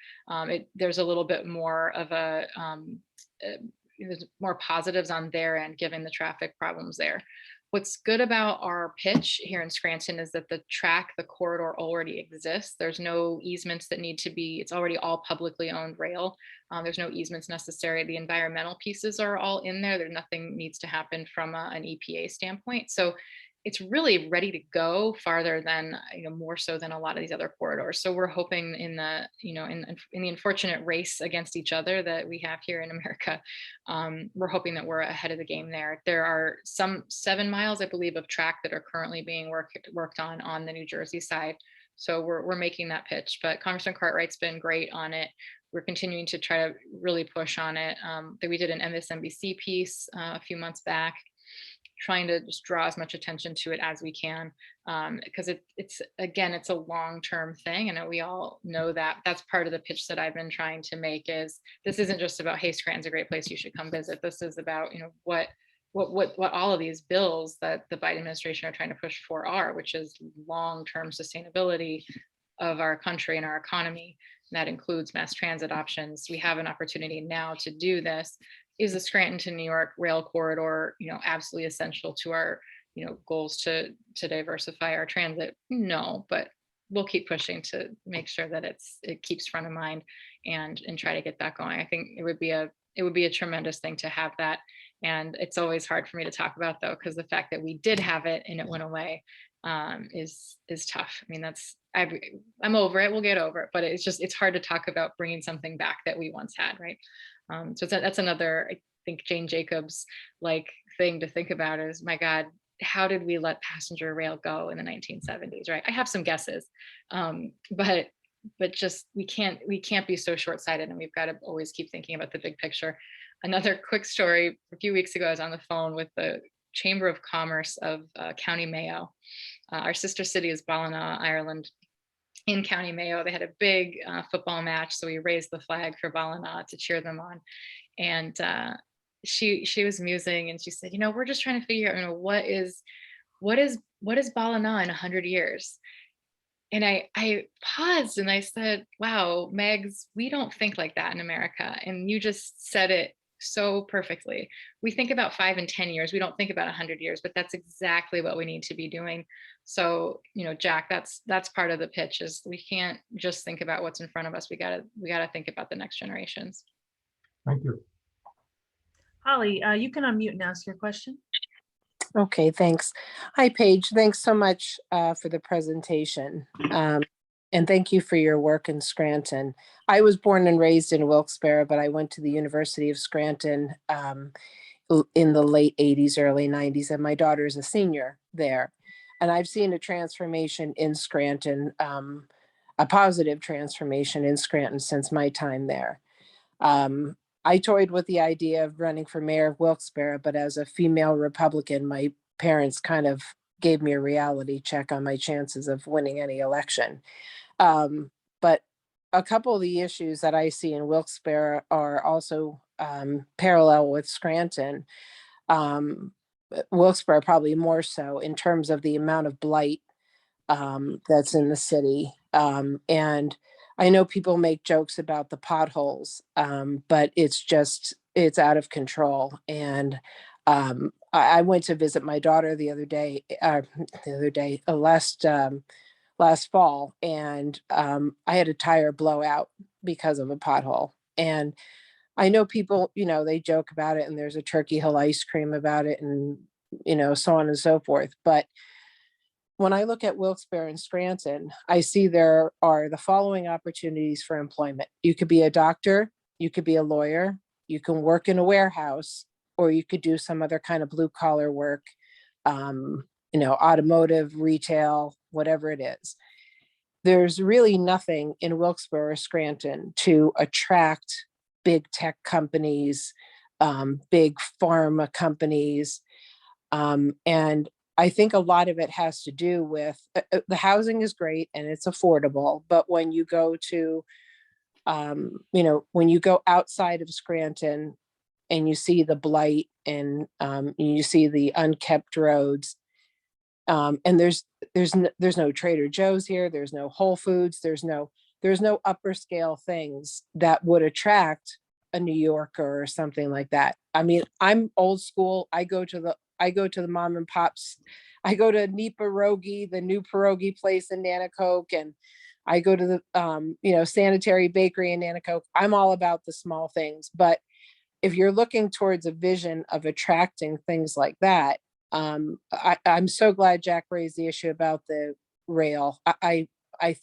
There's a little bit more of there's more positives on their end given the traffic problems there. What's good about our pitch here in Scranton is that the corridor already exists. There's no easements that need to be, it's already all publicly owned rail. There's no easements necessary. The environmental pieces are all in there. Nothing needs to happen from an EPA standpoint. So it's really ready to go farther than, more so than a lot of these other corridors. So we're hoping in the unfortunate race against each other that we have here in America, we're hoping that we're ahead of the game there. There are some 7 miles, I believe, of track that are currently being worked on the New Jersey side. So we're making that pitch, but Congressman Cartwright's been great on it. We're continuing to try to really push on it. That we did an MSNBC piece a few months back, trying to just draw as much attention to it as we can, because it's a long-term thing, and we all know that. That's part of the pitch that I've been trying to make. Is this isn't just about, hey, Scranton's a great place, you should come visit. This is about what all of these bills that the Biden administration are trying to push for are, which is long-term sustainability of our country and our economy. And that includes mass transit options. We have an opportunity now to do this. Is the Scranton to New York rail corridor, absolutely essential to our, goals to diversify our transit? No, but we'll keep pushing to make sure that it keeps front of mind and try to get that going. I think it would be a tremendous thing to have that. And it's always hard for me to talk about, though, because the fact that we did have it and it went away is tough. I mean, I'm over it. We'll get over it, but it's hard to talk about bringing something back that we once had, right? So that's another, I think, Jane Jacobs thing to think about is, my God, how did we let passenger rail go in the 1970s, right? I have some guesses, but just we can't be so short-sighted, and we've got to always keep thinking about the big picture. Another quick story: a few weeks ago, I was on the phone with the Chamber of Commerce of County Mayo. Our sister city is Ballina, Ireland. in County Mayo. They had a big football match, so we raised the flag for Ballina to cheer them on. And she was musing, and she said, we're just trying to figure out, what is Ballina in 100 years? And I paused and I said, wow, Megs, we don't think like that in America. And you just said it so perfectly. We think about 5 and 10 years. We don't think about 100 years, but that's exactly what we need to be doing. So, Jack, that's part of the pitch, is we can't just think about what's in front of us. We gotta think about the next generations. Thank you. Holly, you can unmute and ask your question. Okay, thanks. Hi, Paige. Thanks so much for the presentation. And thank you for your work in Scranton. I was born and raised in Wilkes-Barre, but I went to the University of Scranton in the late 80s, early 90s, and my daughter is a senior there. And I've seen a transformation in Scranton, a positive transformation in Scranton since my time there. I toyed with the idea of running for mayor of Wilkes-Barre, but as a female Republican, my parents kind of gave me a reality check on my chances of winning any election. But a couple of the issues that I see in Wilkes-Barre are also parallel with Scranton. Wilkes-Barre probably more so in terms of the amount of blight that's in the city. And I know people make jokes about the potholes, but it's out of control. And I went to visit my daughter last fall, and I had a tire blowout because of a pothole. And I know people, they joke about it, and there's a Turkey Hill ice cream about it, and so on and so forth. But when I look at Wilkes-Barre and Scranton, I see there are the following opportunities for employment. You could be a doctor, you could be a lawyer, you can work in a warehouse, or you could do some other kind of blue collar work, automotive, retail, whatever it is. There's really nothing in Wilkes-Barre or Scranton to attract big tech companies, big pharma companies, and I think a lot of it has to do with the housing is great and it's affordable, but when you go to, when you go outside of Scranton and you see the blight and you see the unkept roads, and there's no Trader Joe's here, there's no Whole Foods, there's no upper scale things that would attract a New Yorker or something like that. I mean, I'm old school. I go to the mom and pops. I go to Neat Pierogi, the new pierogi place in Nanacoke, and I go to the Sanitary Bakery in Nanacoke. I'm all about the small things. But if you're looking towards a vision of attracting things like that, I'm so glad Jack raised the issue about the rail. I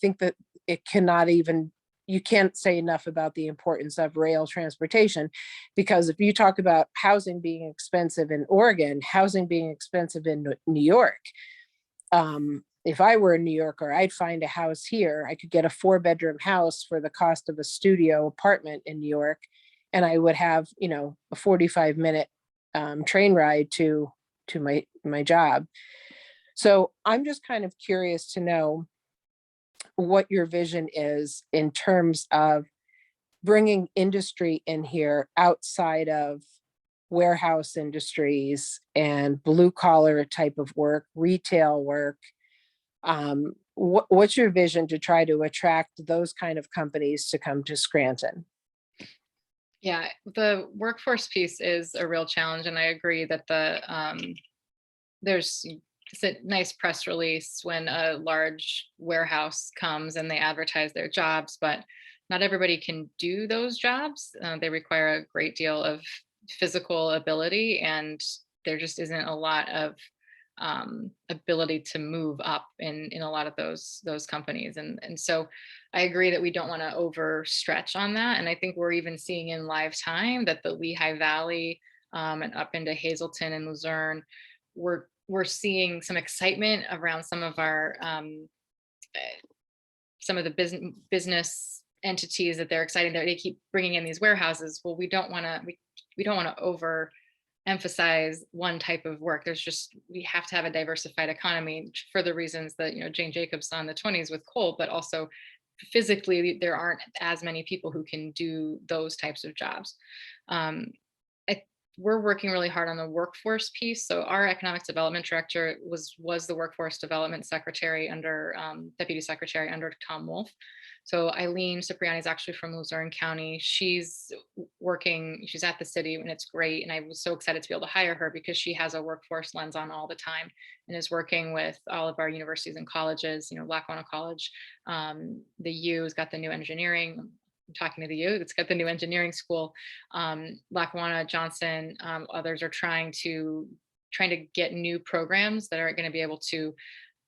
think that it cannot even, you can't say enough about the importance of rail transportation, because if you talk about housing being expensive in Oregon, housing being expensive in New York, if I were a New Yorker, I'd find a house here. I could get a 4-bedroom house for the cost of a studio apartment in New York, and I would have, a 45-minute train ride to my job. So I'm just kind of curious to know what your vision is in terms of bringing industry in here outside of warehouse industries and blue collar type of work, retail work. What's your vision to try to attract those kind of companies to come to Scranton? Yeah, the workforce piece is a real challenge, and I agree that there's it's a nice press release when a large warehouse comes and they advertise their jobs, but not everybody can do those jobs. They require a great deal of physical ability, and there just isn't a lot of ability to move up in a lot of those companies. And so I agree that we don't want to overstretch on that. And I think we're even seeing in live time that the Lehigh Valley and up into Hazleton and Luzerne, we're seeing some excitement around some of our some of the business entities that they're excited that they keep bringing in these warehouses. Well, we don't want to emphasize one type of work. We have to have a diversified economy for the reasons that, Jane Jacobs saw in the 20s with coal, but also physically there aren't as many people who can do those types of jobs. We're working really hard on the workforce piece. So our economic development director was the workforce development secretary under deputy secretary under Tom Wolf. So Eileen Cipriani is actually from Luzerne County. She's at the city, and it's great. And I was so excited to be able to hire her because she has a workforce lens on all the time and is working with all of our universities and colleges, Lackawanna College, the U has got the new engineering. I'm talking to the U, it's got the new engineering school. Lackawanna, Johnson, others are trying to get new programs that are going to be able to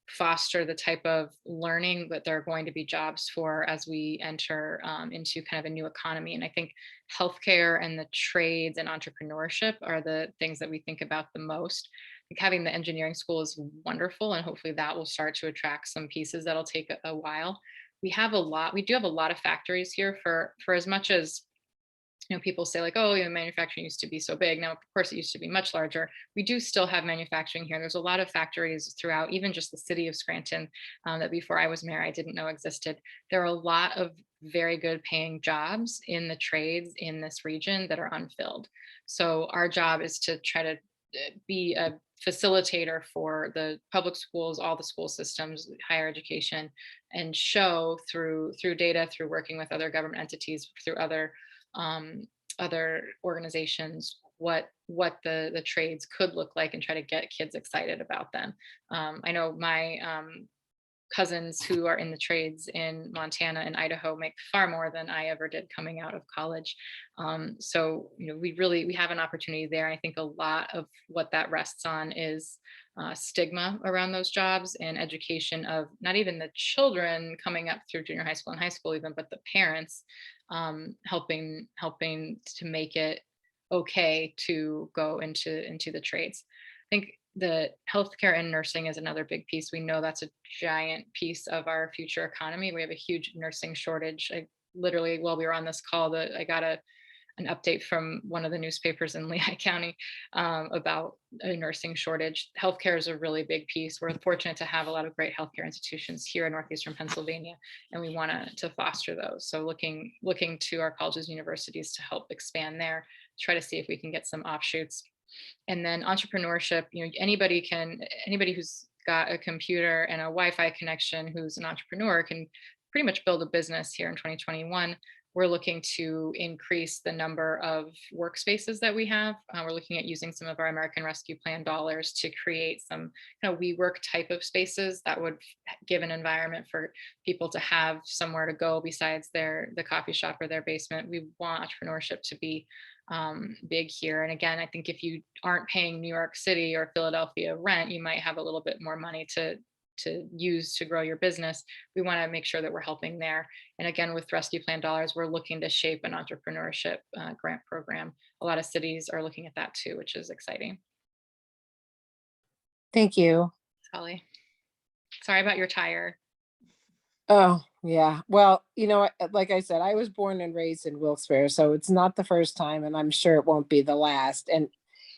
foster the type of learning that there are going to be jobs for as we enter into kind of a new economy. And I think healthcare and the trades and entrepreneurship are the things that we think about the most. I think having the engineering school is wonderful, and hopefully that will start to attract some pieces that'll take a while. We do have a lot of factories here for as much as, people say like, oh, manufacturing used to be so big. Now, of course, it used to be much larger. We do still have manufacturing here. There's a lot of factories throughout, even just the city of Scranton, that before I was mayor, I didn't know existed. There are a lot of very good paying jobs in the trades in this region that are unfilled. So our job is to try to be a facilitator for the public schools, all the school systems, higher education, and show through data, through working with other government entities, through other organizations, what the trades could look like, and try to get kids excited about them. I know my cousins who are in the trades in Montana and Idaho make far more than I ever did coming out of college. So, we have an opportunity there. I think a lot of what that rests on is stigma around those jobs and education of not even the children coming up through junior high school and high school even, but the parents, helping to make it okay to go into the trades. I think the healthcare and nursing is another big piece. We know that's a giant piece of our future economy. We have a huge nursing shortage. Literally, while we were on this call, I got an update from one of the newspapers in Lehigh County about a nursing shortage. Healthcare is a really big piece. We're fortunate to have a lot of great healthcare institutions here in northeastern Pennsylvania, and we want to foster those. So looking to our colleges and universities to help expand there, try to see if we can get some offshoots. And then entrepreneurship, anybody who's got a computer and a Wi-Fi connection who's an entrepreneur can pretty much build a business here in 2021. We're looking to increase the number of workspaces that we have. We're looking at using some of our American Rescue Plan dollars to create some kind of WeWork type of spaces that would give an environment for people to have somewhere to go besides the coffee shop or their basement. We want entrepreneurship to be big here. And again, I think if you aren't paying New York City or Philadelphia rent, you might have a little bit more money to use to grow your business. We want to make sure that we're helping there. And again, with Rescue Plan dollars, we're looking to shape an entrepreneurship grant program. A lot of cities are looking at that too, which is exciting. Thank you. Holly, sorry about your tire. Oh, yeah. Well, like I said, I was born and raised in Wilkes-Barre, so it's not the first time, and I'm sure it won't be the last. And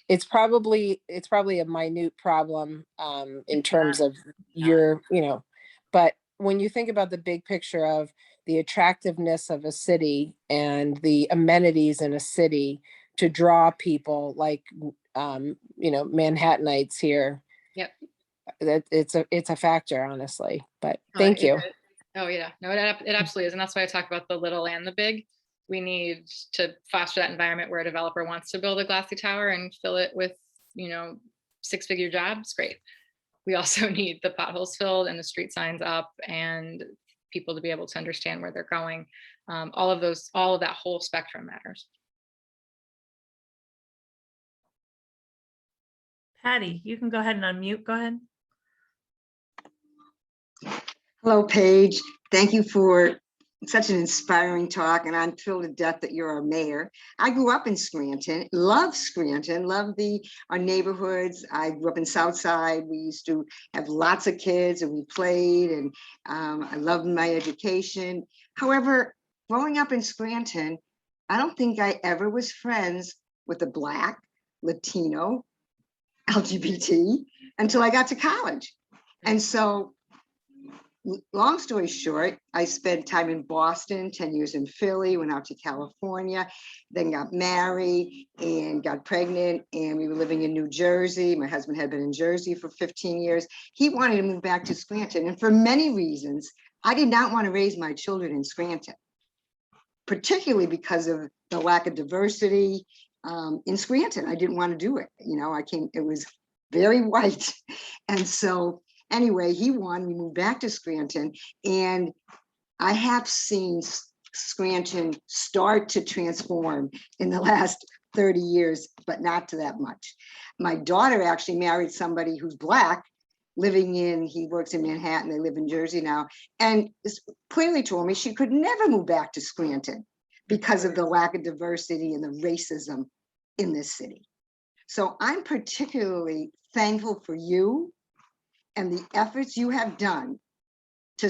it's probably a minute problem in terms of but when you think about the big picture of the attractiveness of a city and the amenities in a city to draw people like Manhattanites here. Yep. That it's a factor, honestly. But thank you. Oh yeah, no, it absolutely is. And that's why I talk about the little and the big. We need to foster that environment where a developer wants to build a glassy tower and fill it with, 6-figure jobs. Great. We also need the potholes filled and the street signs up and people to be able to understand where they're going. All of that whole spectrum matters. Patty, you can go ahead and unmute. Go ahead. Hello, Paige. Thank you for such an inspiring talk, and I'm thrilled to death that you're our mayor. I grew up in Scranton, love our neighborhoods. I grew up in Southside. We used to have lots of kids and we played, and I loved my education. However, growing up in Scranton, I don't think I ever was friends with a Black Latino, LGBT until I got to college. And so, long story short, I spent time in Boston, 10 years in Philly, went out to California, then got married and got pregnant, and we were living in New Jersey. My husband had been in Jersey for 15 years. He wanted to move back to Scranton, and for many reasons, I did not want to raise my children in Scranton, particularly because of the lack of diversity in Scranton. I didn't want to do it. You know, it was very white. And so anyway, he won, we moved back to Scranton, and I have seen Scranton start to transform in the last 30 years, but not to that much. My daughter actually married somebody who's Black, he works in Manhattan, they live in Jersey now, and clearly told me she could never move back to Scranton because of the lack of diversity and the racism in this city. So I'm particularly thankful for you and the efforts you have done to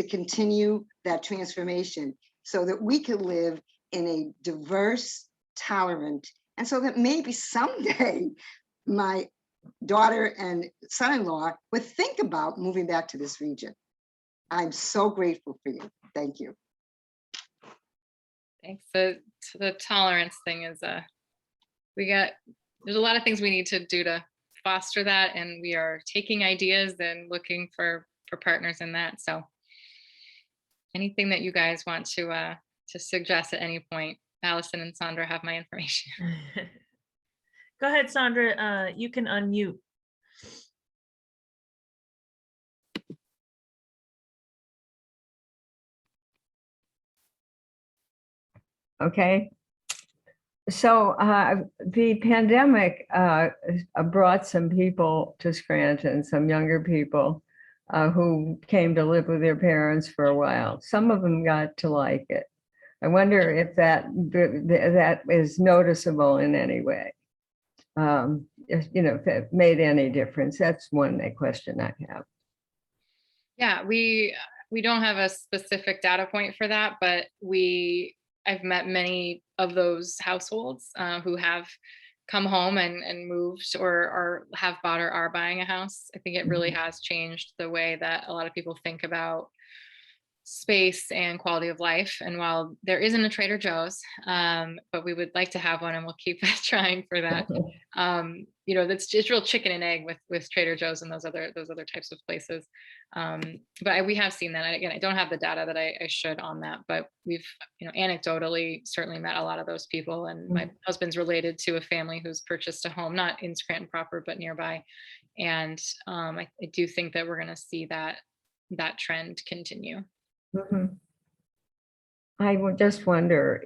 continue that transformation so that we could live in a diverse, tolerant, and so that maybe someday my daughter and son-in-law would think about moving back to this region. I'm so grateful for you. Thank you. Thanks. The tolerance thing is there's a lot of things we need to do to foster that, and we are taking ideas and looking for partners in that. So anything that you guys want to suggest at any point, Allison and Sandra have my information. Go ahead, Sandra. You can unmute. Okay. So the pandemic brought some people to Scranton, some younger people who came to live with their parents for a while. Some of them got to like it. I wonder if that is noticeable in any way. If it made any difference. That's one question I have. Yeah, we don't have a specific data point for that, but I've met many of those households who have come home and moved or have bought or are buying a house. I think it really has changed the way that a lot of people think about space and quality of life. And while there isn't a Trader Joe's, but we would like to have one, and we'll keep trying for that. It's real chicken and egg with Trader Joe's and those other types of places. But we have seen that. Again, I don't have the data that I should on that, but we've anecdotally certainly met a lot of those people. And my husband's related to a family who's purchased a home, not in Scranton proper, but nearby. And I do think that we're going to see that trend continue. I would just wonder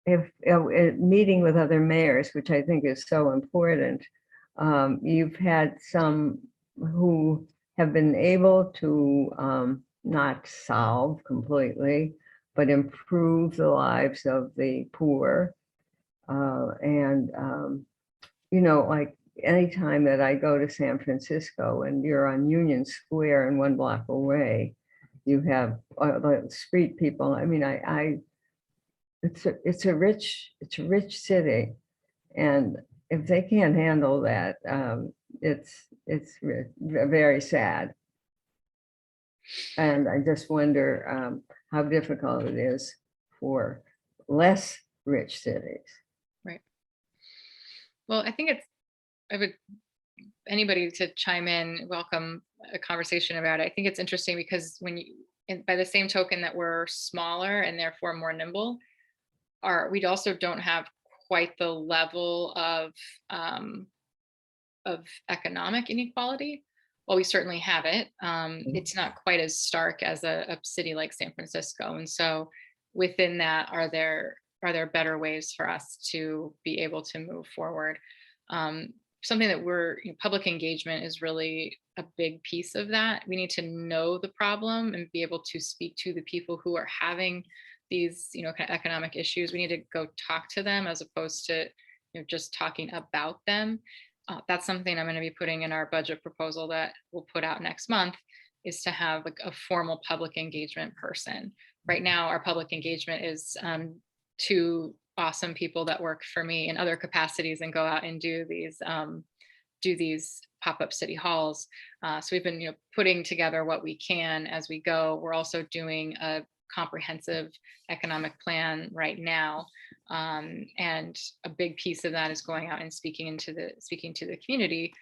if meeting with other mayors, which I think is so important, you've had some who have been able to not solve completely, but improve the lives of the poor. Like anytime that I go to San Francisco and you're on Union Square and 1 block away, you have the street people. I mean, it's a rich city, and if they can't handle that, it's very sad. And I just wonder how difficult it is for less rich cities. Right. Well, I think anybody to chime in, welcome a conversation about it. I think it's interesting because by the same token that we're smaller and therefore more nimble, we also don't have quite the level of economic inequality. Well, we certainly have it. It's not quite as stark as a city like San Francisco. And so within that, are there better ways for us to be able to move forward? Something that public engagement is really a big piece of that. We need to know the problem and be able to speak to the people who are having these, kind of economic issues. We need to go talk to them as opposed to, just talking about them. That's something I'm going to be putting in our budget proposal that we'll put out next month, is to have a formal public engagement person. Right now, our public engagement is to awesome people that work for me in other capacities and go out and do these pop-up city halls. So we've been, putting together what we can as we go. We're also doing a comprehensive economic plan right now. And a big piece of that is going out and speaking to the community.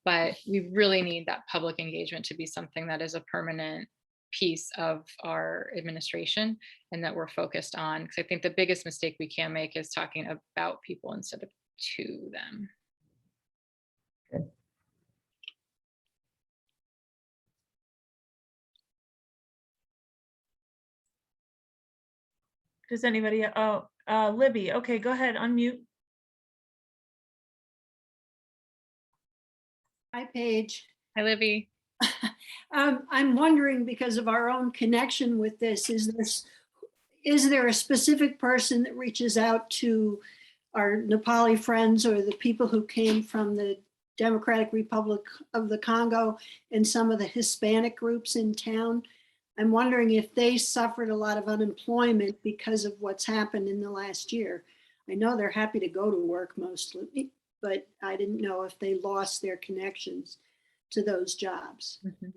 But we really need that public engagement to be something that is a permanent piece of our administration and that we're focused on. Because I think the biggest mistake we can make is talking about people instead of to them. Does anybody, Libby, okay, go ahead, unmute. Hi, Paige. Hi, Libby. I'm wondering, because of our own connection with this, is there a specific person that reaches out to our Nepali friends or the people who came from the Democratic Republic of the Congo and some of the Hispanic groups in town? I'm wondering if they suffered a lot of unemployment because of what's happened in the last year. I know they're happy to go to work mostly, but I didn't know if they lost their connections to those jobs. Mm-hmm.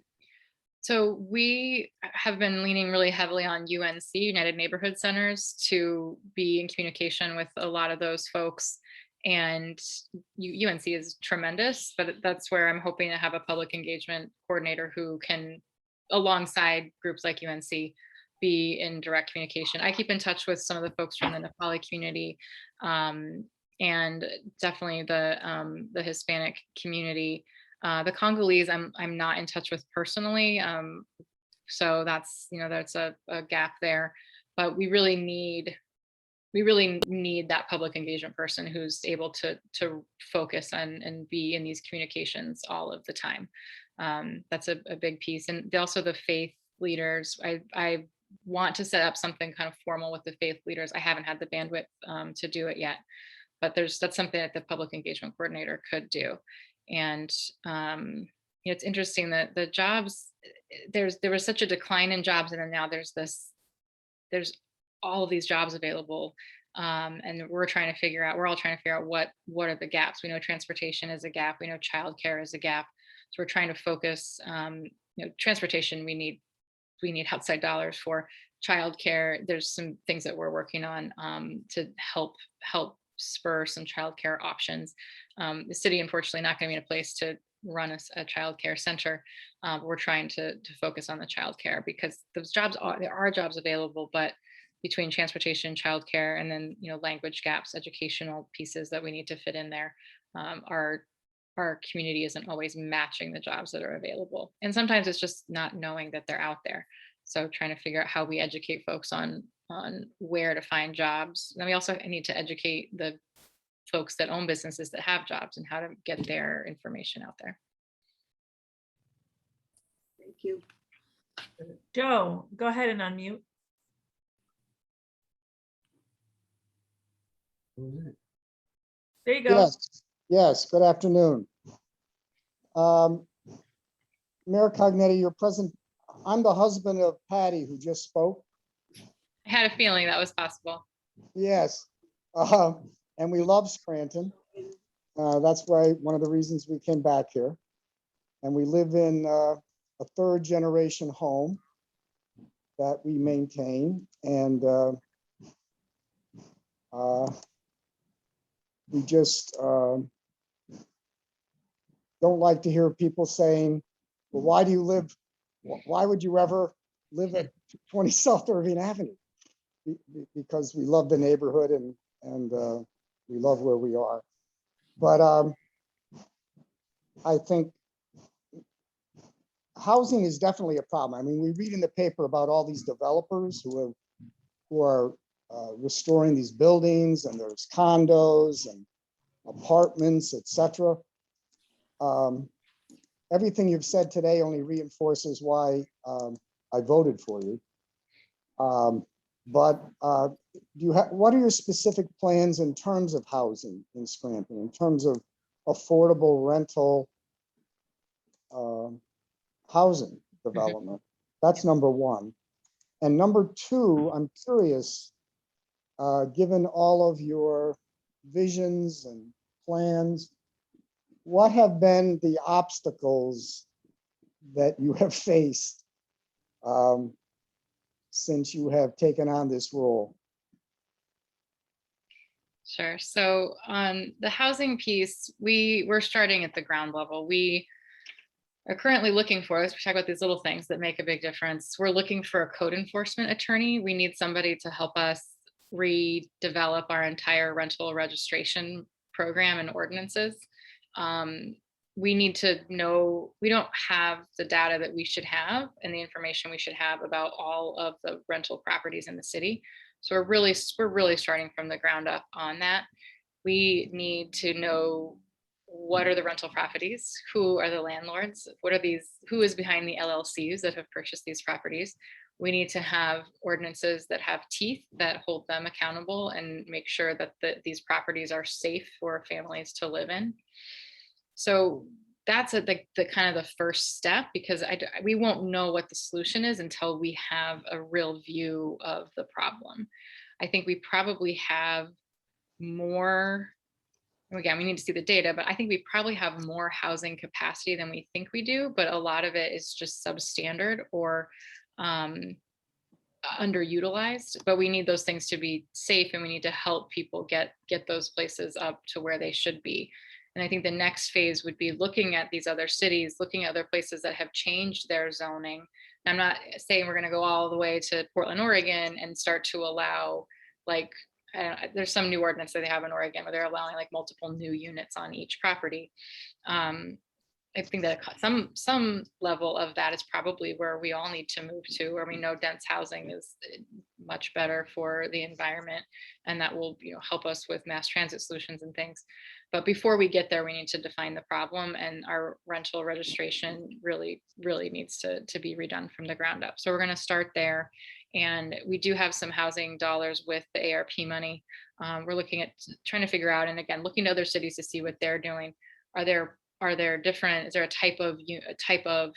So we have been leaning really heavily on UNC, United Neighborhood Centers, to be in communication with a lot of those folks. And UNC is tremendous, but that's where I'm hoping to have a public engagement coordinator who can, alongside groups like UNC, be in direct communication. I keep in touch with some of the folks from the Nepali community, and definitely the Hispanic community. The Congolese, I'm not in touch with personally, so that's a gap there. But we really need that public engagement person who's able to focus on and be in these communications all of the time. That's a big piece, and also the faith leaders. I want to set up something kind of formal with the faith leaders. I haven't had the bandwidth to do it yet, but that's something that the public engagement coordinator could do. And it's interesting that the jobs, there was such a decline in jobs, and then now there's all of these jobs available, and we're all trying to figure out what are the gaps. We know transportation is a gap. We know childcare is a gap. So we're trying to focus. Transportation, we need outside dollars for. Childcare, there's some things that we're working on to help spur some childcare options. The city, unfortunately, not going to be in a place to run a childcare center. But we're trying to focus on the childcare, because those there are jobs available, but between transportation, childcare, and then language gaps, educational pieces that we need to fit in there, our community isn't always matching the jobs that are available. And sometimes it's just not knowing that they're out there. So trying to figure out how we educate folks on where to find jobs. And we also need to educate the folks that own businesses that have jobs and how to get their information out there. Thank you. Joe, go ahead and unmute. There you go. Yes, good afternoon. Mayor Cognetti, you're present. I'm the husband of Patty, who just spoke. I had a feeling that was possible. Yes, and we love Scranton. That's why one of the reasons we came back here. And we live in a third generation home that we maintain. And we just don't like to hear people saying, well, why do you live? Why would you ever live at 20 South Irving Avenue? Because we love the neighborhood and we love where we are. But I think housing is definitely a problem. I mean, we read in the paper about all these developers who are restoring these buildings, and there's condos and apartments, etc. Everything you've said today only reinforces why I voted for you. But what are your specific plans in terms of housing in Scranton, in terms of affordable rental housing development? That's number one. And number two, I'm curious, given all of your visions and plans, what have been the obstacles that you have faced since you have taken on this role? Sure. So on the housing piece, we're starting at the ground level. We are currently looking for, as we talk about these little things that make a big difference, we're looking for a code enforcement attorney. We need somebody to help us redevelop our entire rental registration program and ordinances. We need to know, we don't have the data that we should have and the information we should have about all of the rental properties in the city. So we're really starting from the ground up on that. We need to know what are the rental properties, who are the landlords, who is behind the LLCs that have purchased these properties. We need to have ordinances that have teeth that hold them accountable and make sure that these properties are safe for families to live in. So that's the kind of the first step, because we won't know what the solution is until we have a real view of the problem. I think we probably have more, again, we need to see the data, but I think we probably have more housing capacity than we think we do, but a lot of it is just substandard or underutilized. But we need those things to be safe, and we need to help people get those places up to where they should be. And I think the next phase would be looking at these other cities, looking at other places that have changed their zoning. And I'm not saying we're going to go all the way to Portland, Oregon and start to allow, like, there's some new ordinance that they have in Oregon where they're allowing like multiple new units on each property. I think that some level of that is probably where we all need to move to, where we know dense housing is much better for the environment, and that will, help us with mass transit solutions and things. But before we get there, we need to define the problem, and our rental registration really needs to be redone from the ground up. So we're going to start there, and we do have some housing dollars with the ARP money. We're looking at trying to figure out, and again, looking to other cities to see what they're doing. Is there a type of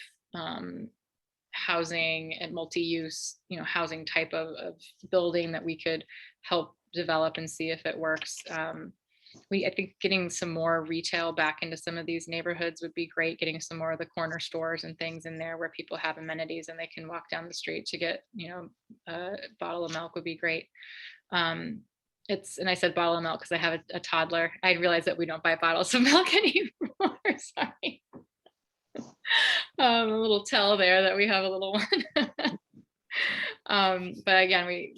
housing and multi-use, housing type of building that we could help develop and see if it works. I think getting some more retail back into some of these neighborhoods would be great. Getting some more of the corner stores and things in there where people have amenities and they can walk down the street to get, a bottle of milk would be great. And I said bottle of milk because I have a toddler. I realized that we don't buy bottles of milk anymore. Sorry. A little tell there that we have a little one. But again, we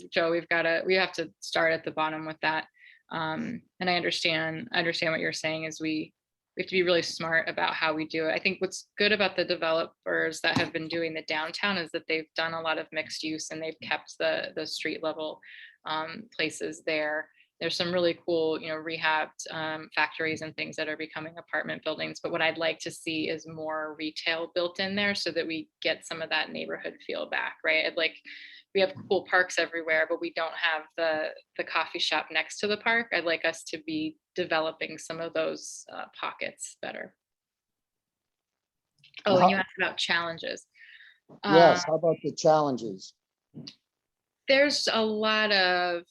have to start at the bottom with that. And I understand what you're saying is we have to be really smart about how we do it. I think what's good about the developers that have been doing the downtown is that they've done a lot of mixed use and they've kept the street level places there. There's some really cool, rehabbed factories and things that are becoming apartment buildings. But what I'd like to see is more retail built in there so that we get some of that neighborhood feel back, right? We have cool parks everywhere, but we don't have the coffee shop next to the park. I'd like us to be developing some of those pockets better. Oh, and you asked about challenges. Yes, how about the challenges? There's a lot of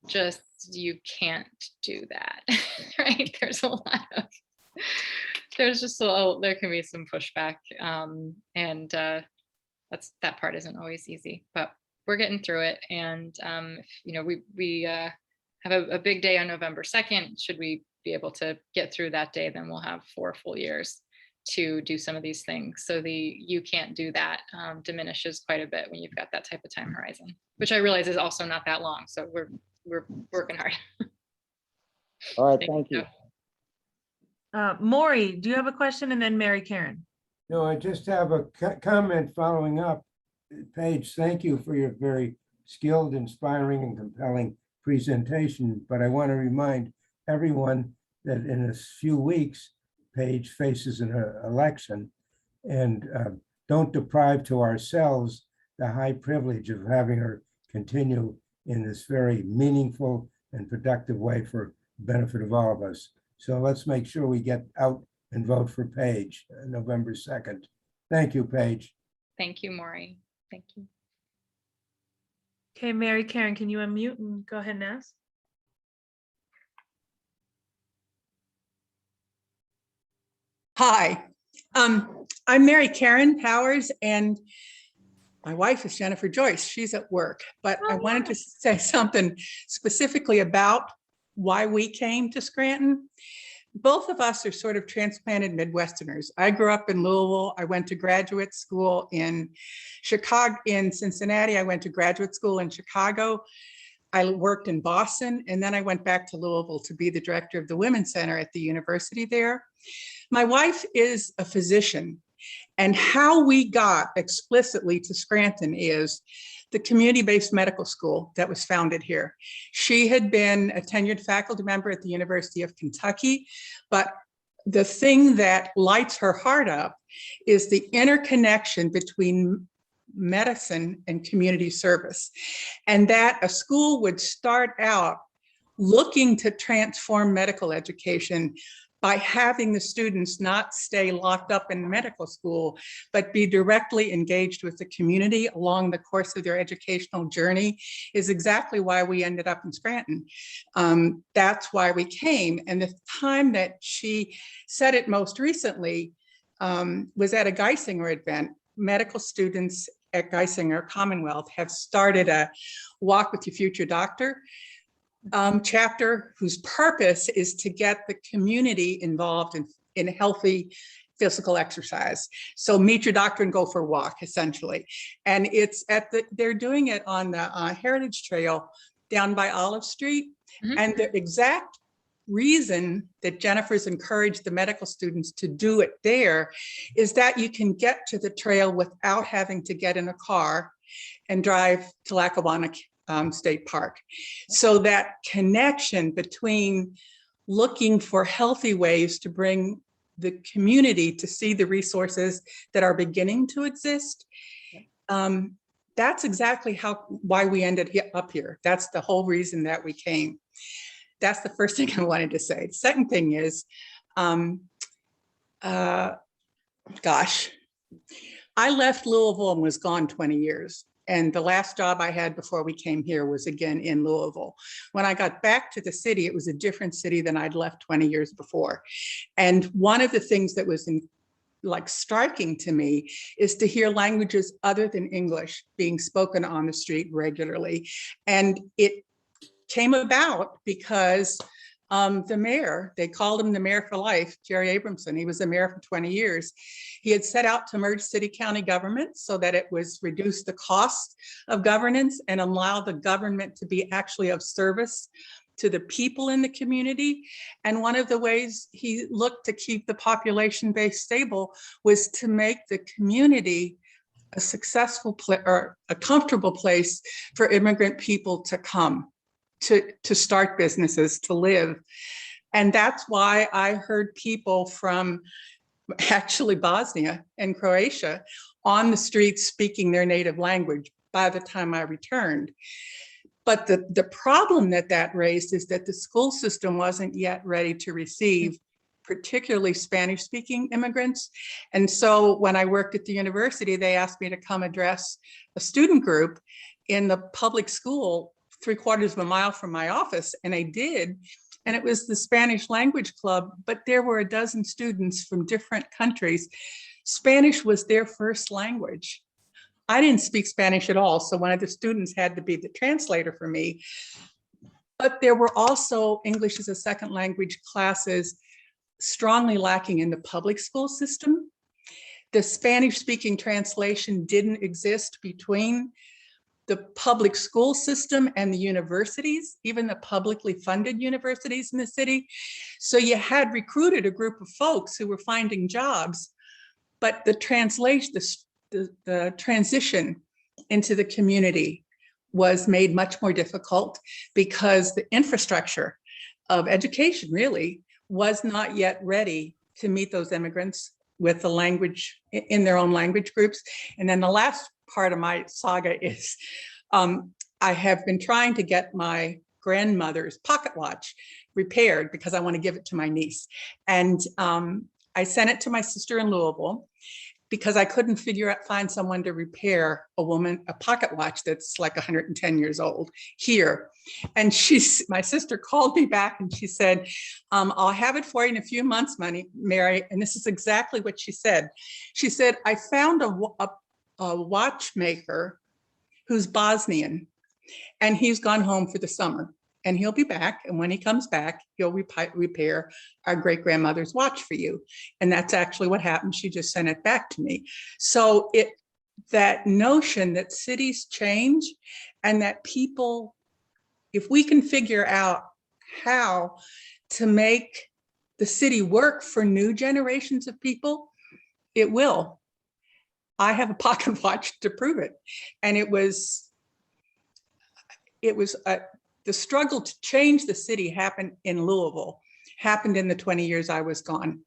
just, you can't do that, right? There can be some pushback, and that part isn't always easy, but we're getting through it. And we have a big day on November 2nd. Should we be able to get through that day, then we'll have 4 full years to do some of these things. So you can't do that diminishes quite a bit when you've got that type of time horizon, which I realize is also not that long. So we're working hard. All right, thank you. Maury, do you have a question? And then Mary Karen. No, I just have a comment following up. Paige, thank you for your very skilled, inspiring, and compelling presentation. But I want to remind everyone that in a few weeks, Paige faces an election, and don't deprive to ourselves the high privilege of having her continue in this very meaningful and productive way for the benefit of all of us. So let's make sure we get out and vote for Paige November 2nd. Thank you, Paige. Thank you, Maury. Thank you. Okay, Mary Karen, can you unmute and go ahead and ask? Hi, I'm Mary Karen Powers, and my wife is Jennifer Joyce. She's at work, but I wanted to say something specifically about why we came to Scranton. Both of us are sort of transplanted Midwesterners. I grew up in Louisville. I went to graduate school in Chicago, in Cincinnati. I went to graduate school in Chicago. I worked in Boston, and then I went back to Louisville to be the director of the Women's Center at the university there. My wife is a physician, and how we got explicitly to Scranton is the community-based medical school that was founded here. She had been a tenured faculty member at the University of Kentucky, but the thing that lights her heart up is the interconnection between medicine and community service, and that a school would start out looking to transform medical education by having the students not stay locked up in medical school, but be directly engaged with the community along the course of their educational journey, is exactly why we ended up in Scranton. That's why we came. And the time that she said it most recently was at a Geisinger event. Medical students at Geisinger Commonwealth have started a Walk with Your Future Doctor chapter, whose purpose is to get the community involved in healthy physical exercise. So meet your doctor and go for a walk, essentially. And it's they're doing it on the Heritage Trail down by Olive Street. Mm-hmm. And the exact reason that Jennifer's encouraged the medical students to do it there is that you can get to the trail without having to get in a car and drive to Lackawanna State Park. So that connection between looking for healthy ways to bring the community to see the resources that are beginning to exist, that's exactly why we ended up here. That's the whole reason that we came. That's the first thing I wanted to say. The second thing is, gosh, I left Louisville and was gone 20 years. And the last job I had before we came here was again in Louisville. When I got back to the city, it was a different city than I'd left 20 years before. And one of the things that was striking to me is to hear languages other than English being spoken on the street regularly. And it came about because the mayor, they called him the mayor for life, Jerry Abramson. He was the mayor for 20 years. He had set out to merge city-county government so that it was reduce the cost of governance and allow the government to be actually of service to the people in the community. And one of the ways he looked to keep the population base stable was to make the community a successful or a comfortable place for immigrant people to come. To start businesses, to live. And that's why I heard people from actually Bosnia and Croatia on the streets speaking their native language by the time I returned. But the problem that raised is that the school system wasn't yet ready to receive particularly Spanish-speaking immigrants. And so when I worked at the university, they asked me to come address a student group in the public school 3/4 of a mile from my office, and I did. And it was the Spanish language club, but there were a dozen students from different countries. Spanish was their first language. I didn't speak Spanish at all, so one of the students had to be the translator for me. But there were also English as a second language classes strongly lacking in the public school system. The Spanish-speaking translation didn't exist between the public school system and the universities, even the publicly funded universities in the city. So you had recruited a group of folks who were finding jobs, but the translation, the transition into the community was made much more difficult because the infrastructure of education really was not yet ready to meet those immigrants with the language in their own language groups. And then the last part of my saga is I have been trying to get my grandmother's pocket watch repaired because I want to give it to my niece. And I sent it to my sister in Louisville because I couldn't find someone to repair a pocket watch that's like 110 years old here. And my sister called me back and she said, I'll have it for you in a few months, Mary. And this is exactly what she said. She said, I found a watchmaker who's Bosnian, and he's gone home for the summer. And he'll be back. And when he comes back, he'll repair our great grandmother's watch for you. And that's actually what happened. She just sent it back to me. So that notion that cities change and that people, if we can figure out how to make the city work for new generations of people, it will. I have a pocket watch to prove it. And it was the struggle to change the city happened in Louisville, happened in the 20 years I was gone.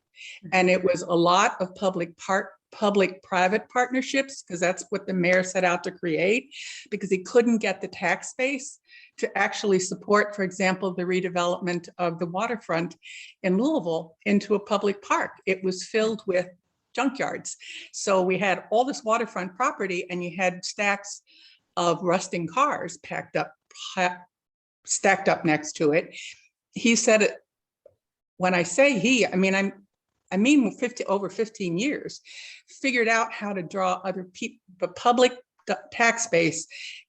And it was a lot of public-private partnerships, because that's what the mayor set out to create, because he couldn't get the tax base to actually support, for example, the redevelopment of the waterfront in Louisville into a public park. It was filled with junkyards. So we had all this waterfront property, and you had stacks of rusting cars stacked up next to it. He said it, when I say he, I mean over 15 years, figured out how to draw other people, the public tax base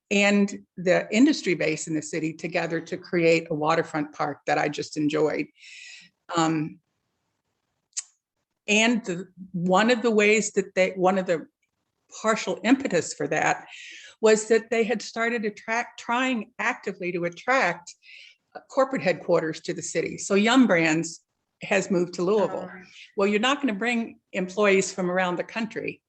and the industry base in the city together to create a waterfront park that I just enjoyed. And one of the partial impetus for that was that they had started trying actively to attract corporate headquarters to the city. So Yum Brands has moved to Louisville. Well, you're not going to bring employees from around the country,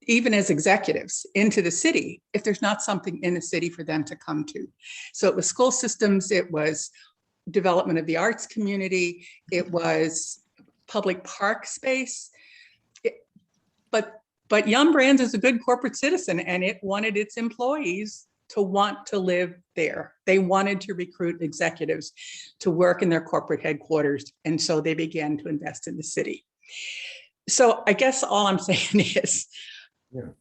even as executives, into the city if there's not something in the city for them to come to. So it was school systems, it was development of the arts community, it was public park space. But Yum Brands is a good corporate citizen, and it wanted its employees to want to live there. They wanted to recruit executives to work in their corporate headquarters. And so they began to invest in the city. So I guess all I'm saying is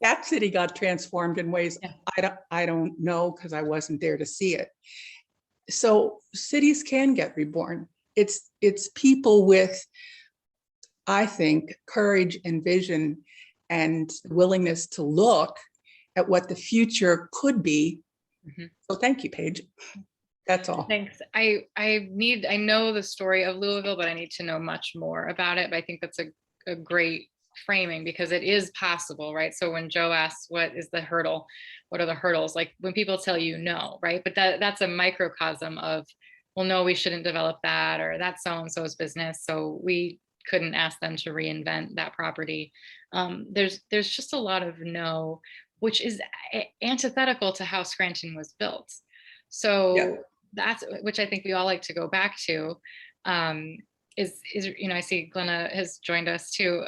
that city got transformed in ways I don't know, because I wasn't there to see it. So cities can get reborn. It's people with, I think, courage and vision and willingness to look at what the future could be. So thank you, Paige. That's all. Thanks. I know the story of Louisville, but I need to know much more about it. But I think that's a great framing, because it is possible, right? So when Joe asks, what is the hurdle? What are the hurdles? Like when people tell you no, right? But that's a microcosm of, well, no, we shouldn't develop that, or that's so-and-so's business. So we couldn't ask them to reinvent that property. There's just a lot of no, which is antithetical to how Scranton was built. So that's, which I think we all like to go back to, is I see Glenna has joined us too,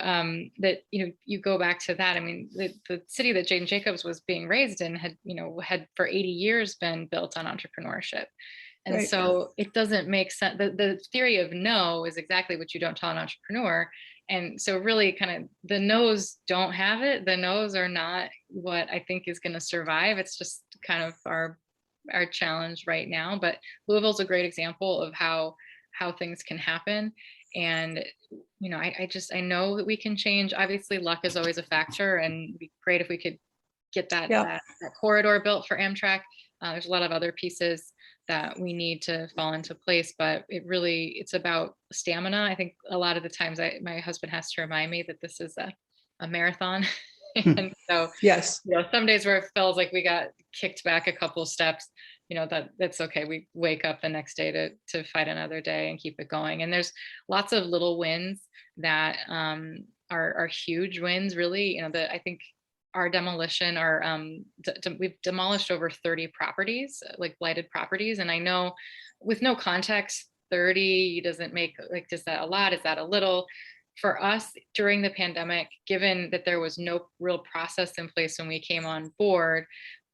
that, you go back to that. I mean, the city that Jane Jacobs was being raised in had for 80 years been built on entrepreneurship. And so it doesn't make sense. The theory of no is exactly what you don't tell an entrepreneur. And so really kind of the no's don't have it. The no's are not what I think is going to survive. It's just kind of our challenge right now. But Louisville's a great example of how things can happen. And, I know that we can change. Obviously, luck is always a factor, and it'd be great if we could get that corridor built for Amtrak. There's a lot of other pieces that we need to fall into place, but it's about stamina. I think a lot of the times my husband has to remind me that this is a marathon. And so, yes, some days where it feels like we got kicked back a couple of steps, that's okay. We wake up the next day to fight another day and keep it going. And there's lots of little wins that are huge wins, really. I think our demolition, we've demolished over 30 properties, like blighted properties. And I know with no context, 30 doesn't make, like, is that a lot? Is that a little? For us during the pandemic, given that there was no real process in place when we came on board,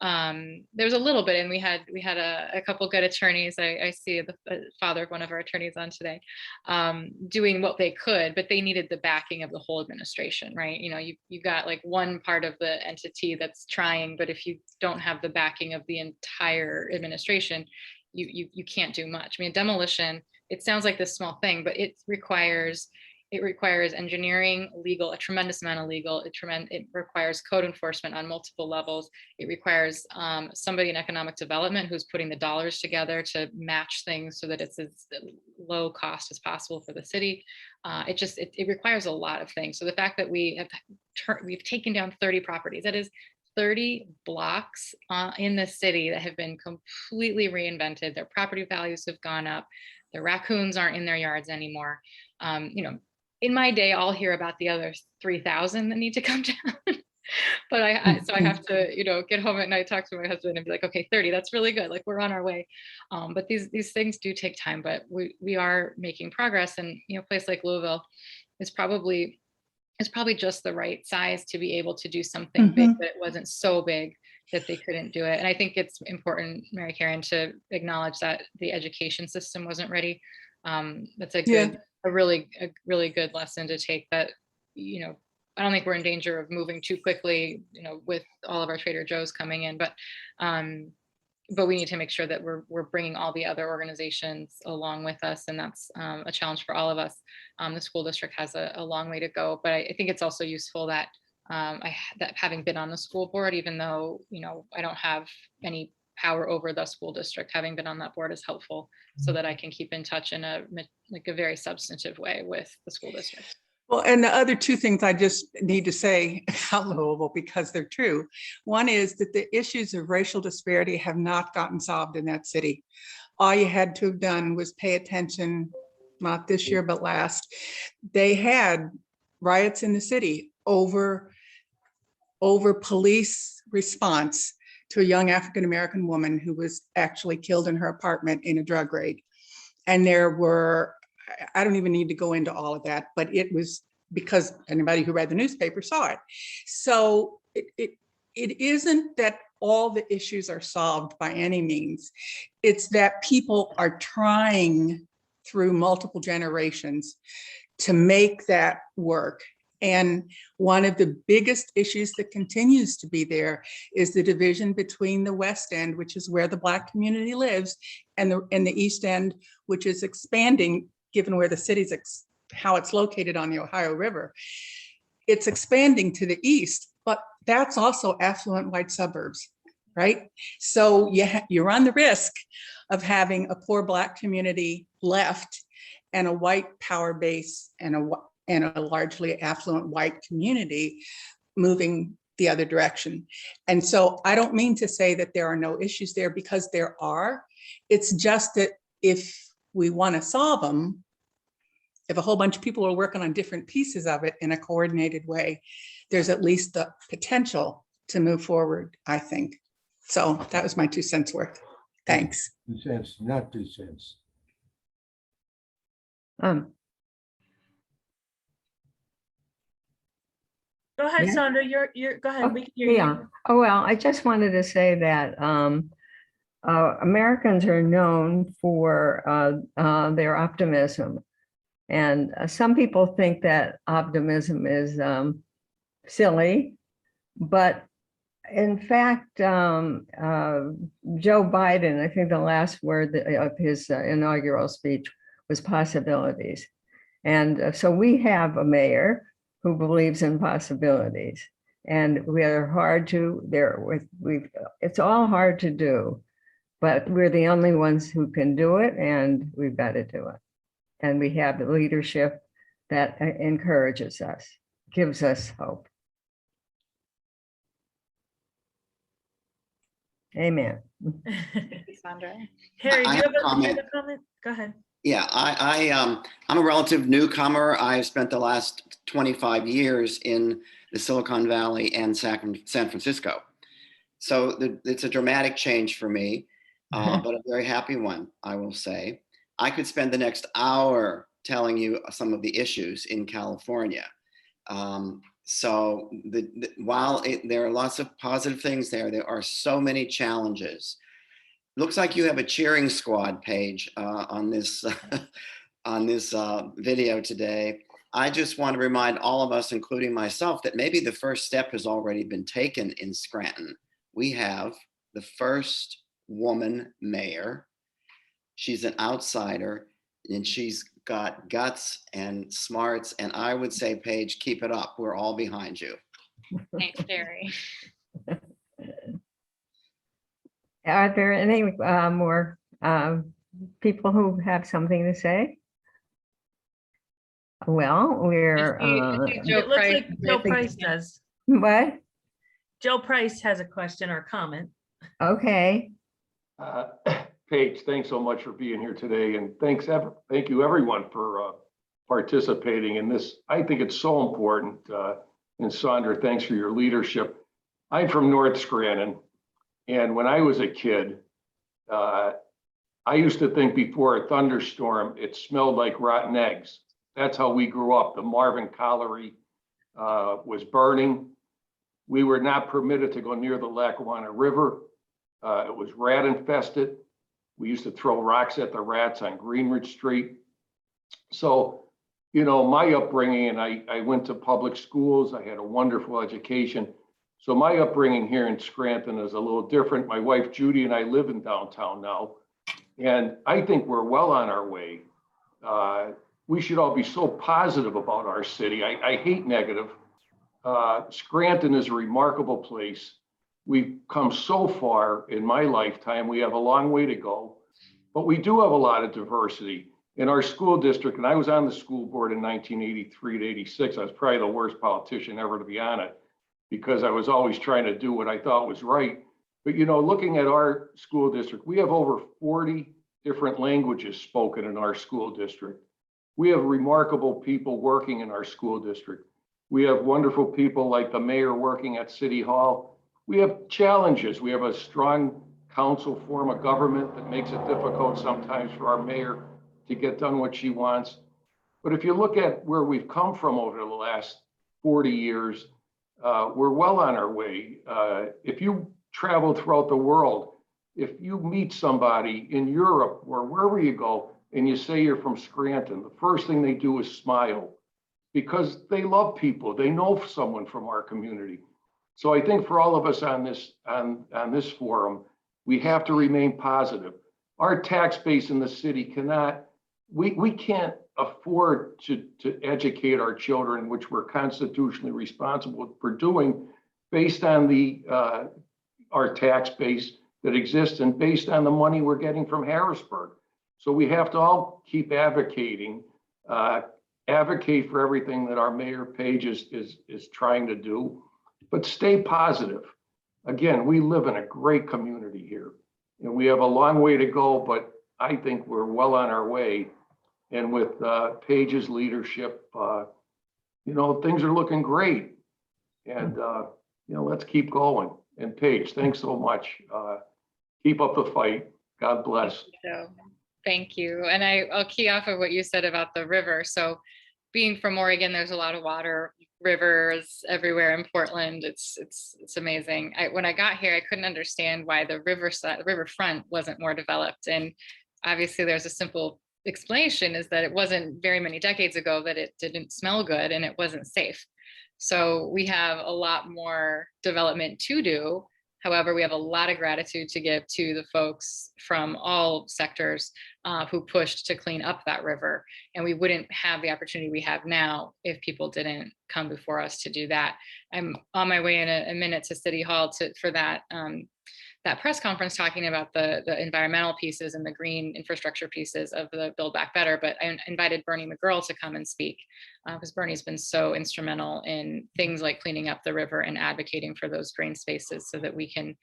There was a little bit, and we had a couple good attorneys. I see the father of one of our attorneys on today, doing what they could, but they needed the backing of the whole administration, right? You know, you got like one part of the entity that's trying, but if you don't have the backing of the entire administration, you can't do much. I mean, demolition, it sounds like this small thing, but it requires engineering, legal, a tremendous amount of legal. It requires code enforcement on multiple levels. It requires somebody in economic development who's putting the dollars together to match things so that it's as low cost as possible for the city. It requires a lot of things. So the fact that we've taken down 30 properties, that is 30 blocks in the city that have been completely reinvented. Their property values have gone up. The raccoons aren't in their yards anymore. You know, in my day, I'll hear about the other 3,000 that need to come down. But so I have to, you know, get home at night, talk to my husband and be like, okay, 30, that's really good. Like, we're on our way. But these things do take time, but we are making progress. And, you know, a place like Louisville is probably just the right size to be able to do something big, but it wasn't so big that they couldn't do it. And I think it's important, Mary Karen, to acknowledge that the education system wasn't ready. That's a really good lesson to take, that, you know, I don't think we're in danger of moving too quickly, you know, with all of our Trader Joe's coming in, but we need to make sure that we're bringing all the other organizations along with us. And that's a challenge for all of us. The school district has a long way to go, but I think it's also useful that that having been on the school board, even though, you know, I don't have any power over the school district, having been on that board is helpful so that I can keep in touch in a very substantive way with the school district. Well, and the other two things I just need to say about Louisville, because they're true. One is that the issues of racial disparity have not gotten solved in that city. All you had to have done was pay attention, not this year, but last. They had riots in the city over police response to a young African-American woman who was actually killed in her apartment in a drug raid. And there were, I don't even need to go into all of that, but it was because anybody who read the newspaper saw it. So it isn't that all the issues are solved by any means. It's that people are trying through multiple generations to make that work. And one of the biggest issues that continues to be there is the division between the West End, which is where the Black community lives, and the East End, which is expanding, given where the city's, how it's located on the Ohio River. It's expanding to the east, but that's also affluent white suburbs, right? So you run the risk of having a poor Black community left and a white power base and a largely affluent white community moving the other direction. And so I don't mean to say that there are no issues there, because there are. It's just that if we want to solve them, if a whole bunch of people are working on different pieces of it in a coordinated way, there's at least the potential to move forward, I think. So that was my 2 cents worth. Thanks. 2 cents, not 2 cents. Go ahead, Yeah. Sandra, you're go ahead. We can hear Yeah. you. Oh, well, I just wanted to say that Americans are known for their optimism. And some people think that optimism is silly, but in fact, Joe Biden, I think the last word of his inaugural speech was possibilities. And so we have a mayor who believes in possibilities, and it's all hard to do, but we're the only ones who can do it, and we've got to do it. And we have the leadership that encourages us, gives us hope. Amen. Thank you, Sandra. Harry, do I you have have a comment. a comment? Go ahead. Yeah, I'm a relative newcomer. I've spent the last 25 years in the Silicon Valley and San Francisco. So it's a dramatic change for me, but a very happy one, I will say. I could spend the next hour telling you some of the issues in California. So while there are lots of positive things there are so many challenges. Looks like you have a cheering squad, Paige, on this on this video today. I just want to remind all of us, including myself, that maybe the first step has already been taken in Scranton. We have the first woman mayor. She's an outsider, and she's got guts and smarts. And I would say, Paige, keep it up. We're all behind you. Thanks, Jerry. Are there any more people who have something to say? Well, we're, I see Joe It looks Price like Joe raising Price his hand. does. what? Joe Price has a question or comment. Okay. Paige, thanks so much for being here today, and thank you everyone for participating in this. I think it's so important. And Sandra, thanks for your leadership. I'm from North Scranton, and when I was a kid, I used to think before a thunderstorm, it smelled like rotten eggs. That's how we grew up. The Marvin Colliery was burning. We were not permitted to go near the Lackawanna River. It was rat infested. We used to throw rocks at the rats on Greenridge Street. So, you know, my upbringing, and I went to public schools. I had a wonderful education. So my upbringing here in Scranton is a little different. My wife, Judy, and I live in downtown now. And I think we're well on our way. We should all be so positive about our city. I hate negative. Scranton is a remarkable place. We've come so far in my lifetime. We have a long way to go, but we do have a lot of diversity in our school district. And I was on the school board in 1983 to 86. I was probably the worst politician ever to be on it because I was always trying to do what I thought was right. But, you know, looking at our school district, we have over 40 different languages spoken in our school district. We have remarkable people working in our school district. We have wonderful people like the mayor working at City Hall. We have challenges. We have a strong council form of government that makes it difficult sometimes for our mayor to get done what she wants. But if you look at where we've come from over the last 40 years, we're well on our way. If you travel throughout the world, if you meet somebody in Europe or wherever you go and you say you're from Scranton, the first thing they do is smile because they love people. They know someone from our community. So I think for all of us on this forum, we have to remain positive. Our tax base in the city we can't afford to educate our children, which we're constitutionally responsible for doing based on our tax base that exists and based on the money we're getting from Harrisburg. So we have to all keep advocating, advocate for everything that our Mayor Paige is trying to do, but stay positive. Again, we live in a great community here and we have a long way to go, but I think we're well on our way. And with Paige's leadership, you know, things are looking great. And, you know, let's keep going. And Paige, thanks so much. Keep up the fight. God bless. Thank you. And I'll key off of what you said about the river. So being from Oregon, there's a lot of water, rivers everywhere in Portland. It's amazing. When I got here, I couldn't understand why the riverfront wasn't more developed. And obviously there's a simple explanation, is that it wasn't very many decades ago that it didn't smell good and it wasn't safe. So we have a lot more development to do. However, we have a lot of gratitude to give to the folks from all sectors who pushed to clean up that river. And we wouldn't have the opportunity we have now if people didn't come before us to do that. I'm on my way in a minute to City Hall for that press conference talking about the environmental pieces and the green infrastructure pieces of the Build Back Better. But I invited Bernie McGurl to come and speak because Bernie's been so instrumental in things like cleaning up the river and advocating for those green spaces so that we can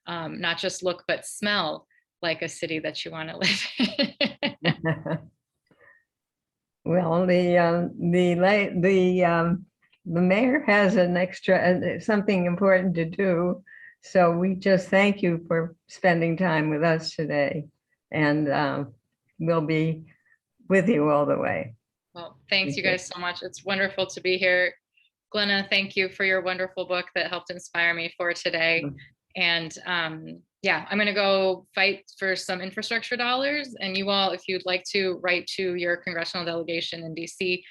not just look, but smell like a city that you want to live in. Well, the mayor has an extra, something important to do. So we just thank you for spending time with us today, and we'll be with you all the way. Well, thanks you guys so much. It's wonderful to be here. Glenna, thank you for your wonderful book that helped inspire me for today. And yeah, I'm going to go fight for some infrastructure dollars. And you all, if you'd like to write to your congressional delegation in DC,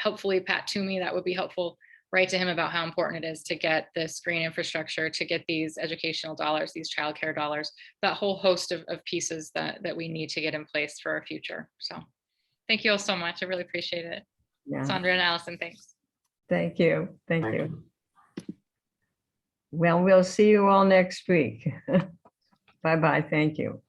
hopefully Pat Toomey, that would be helpful. Write to him about how important it is to get this green infrastructure, to get these educational dollars, these childcare dollars, that whole host of pieces that we need to get in place for our future. So thank you all so much. I really appreciate it. Yeah, Sandra and Allison, thanks. thank you. Thank you. Well, we'll see you all next week. Bye-bye. Thank you.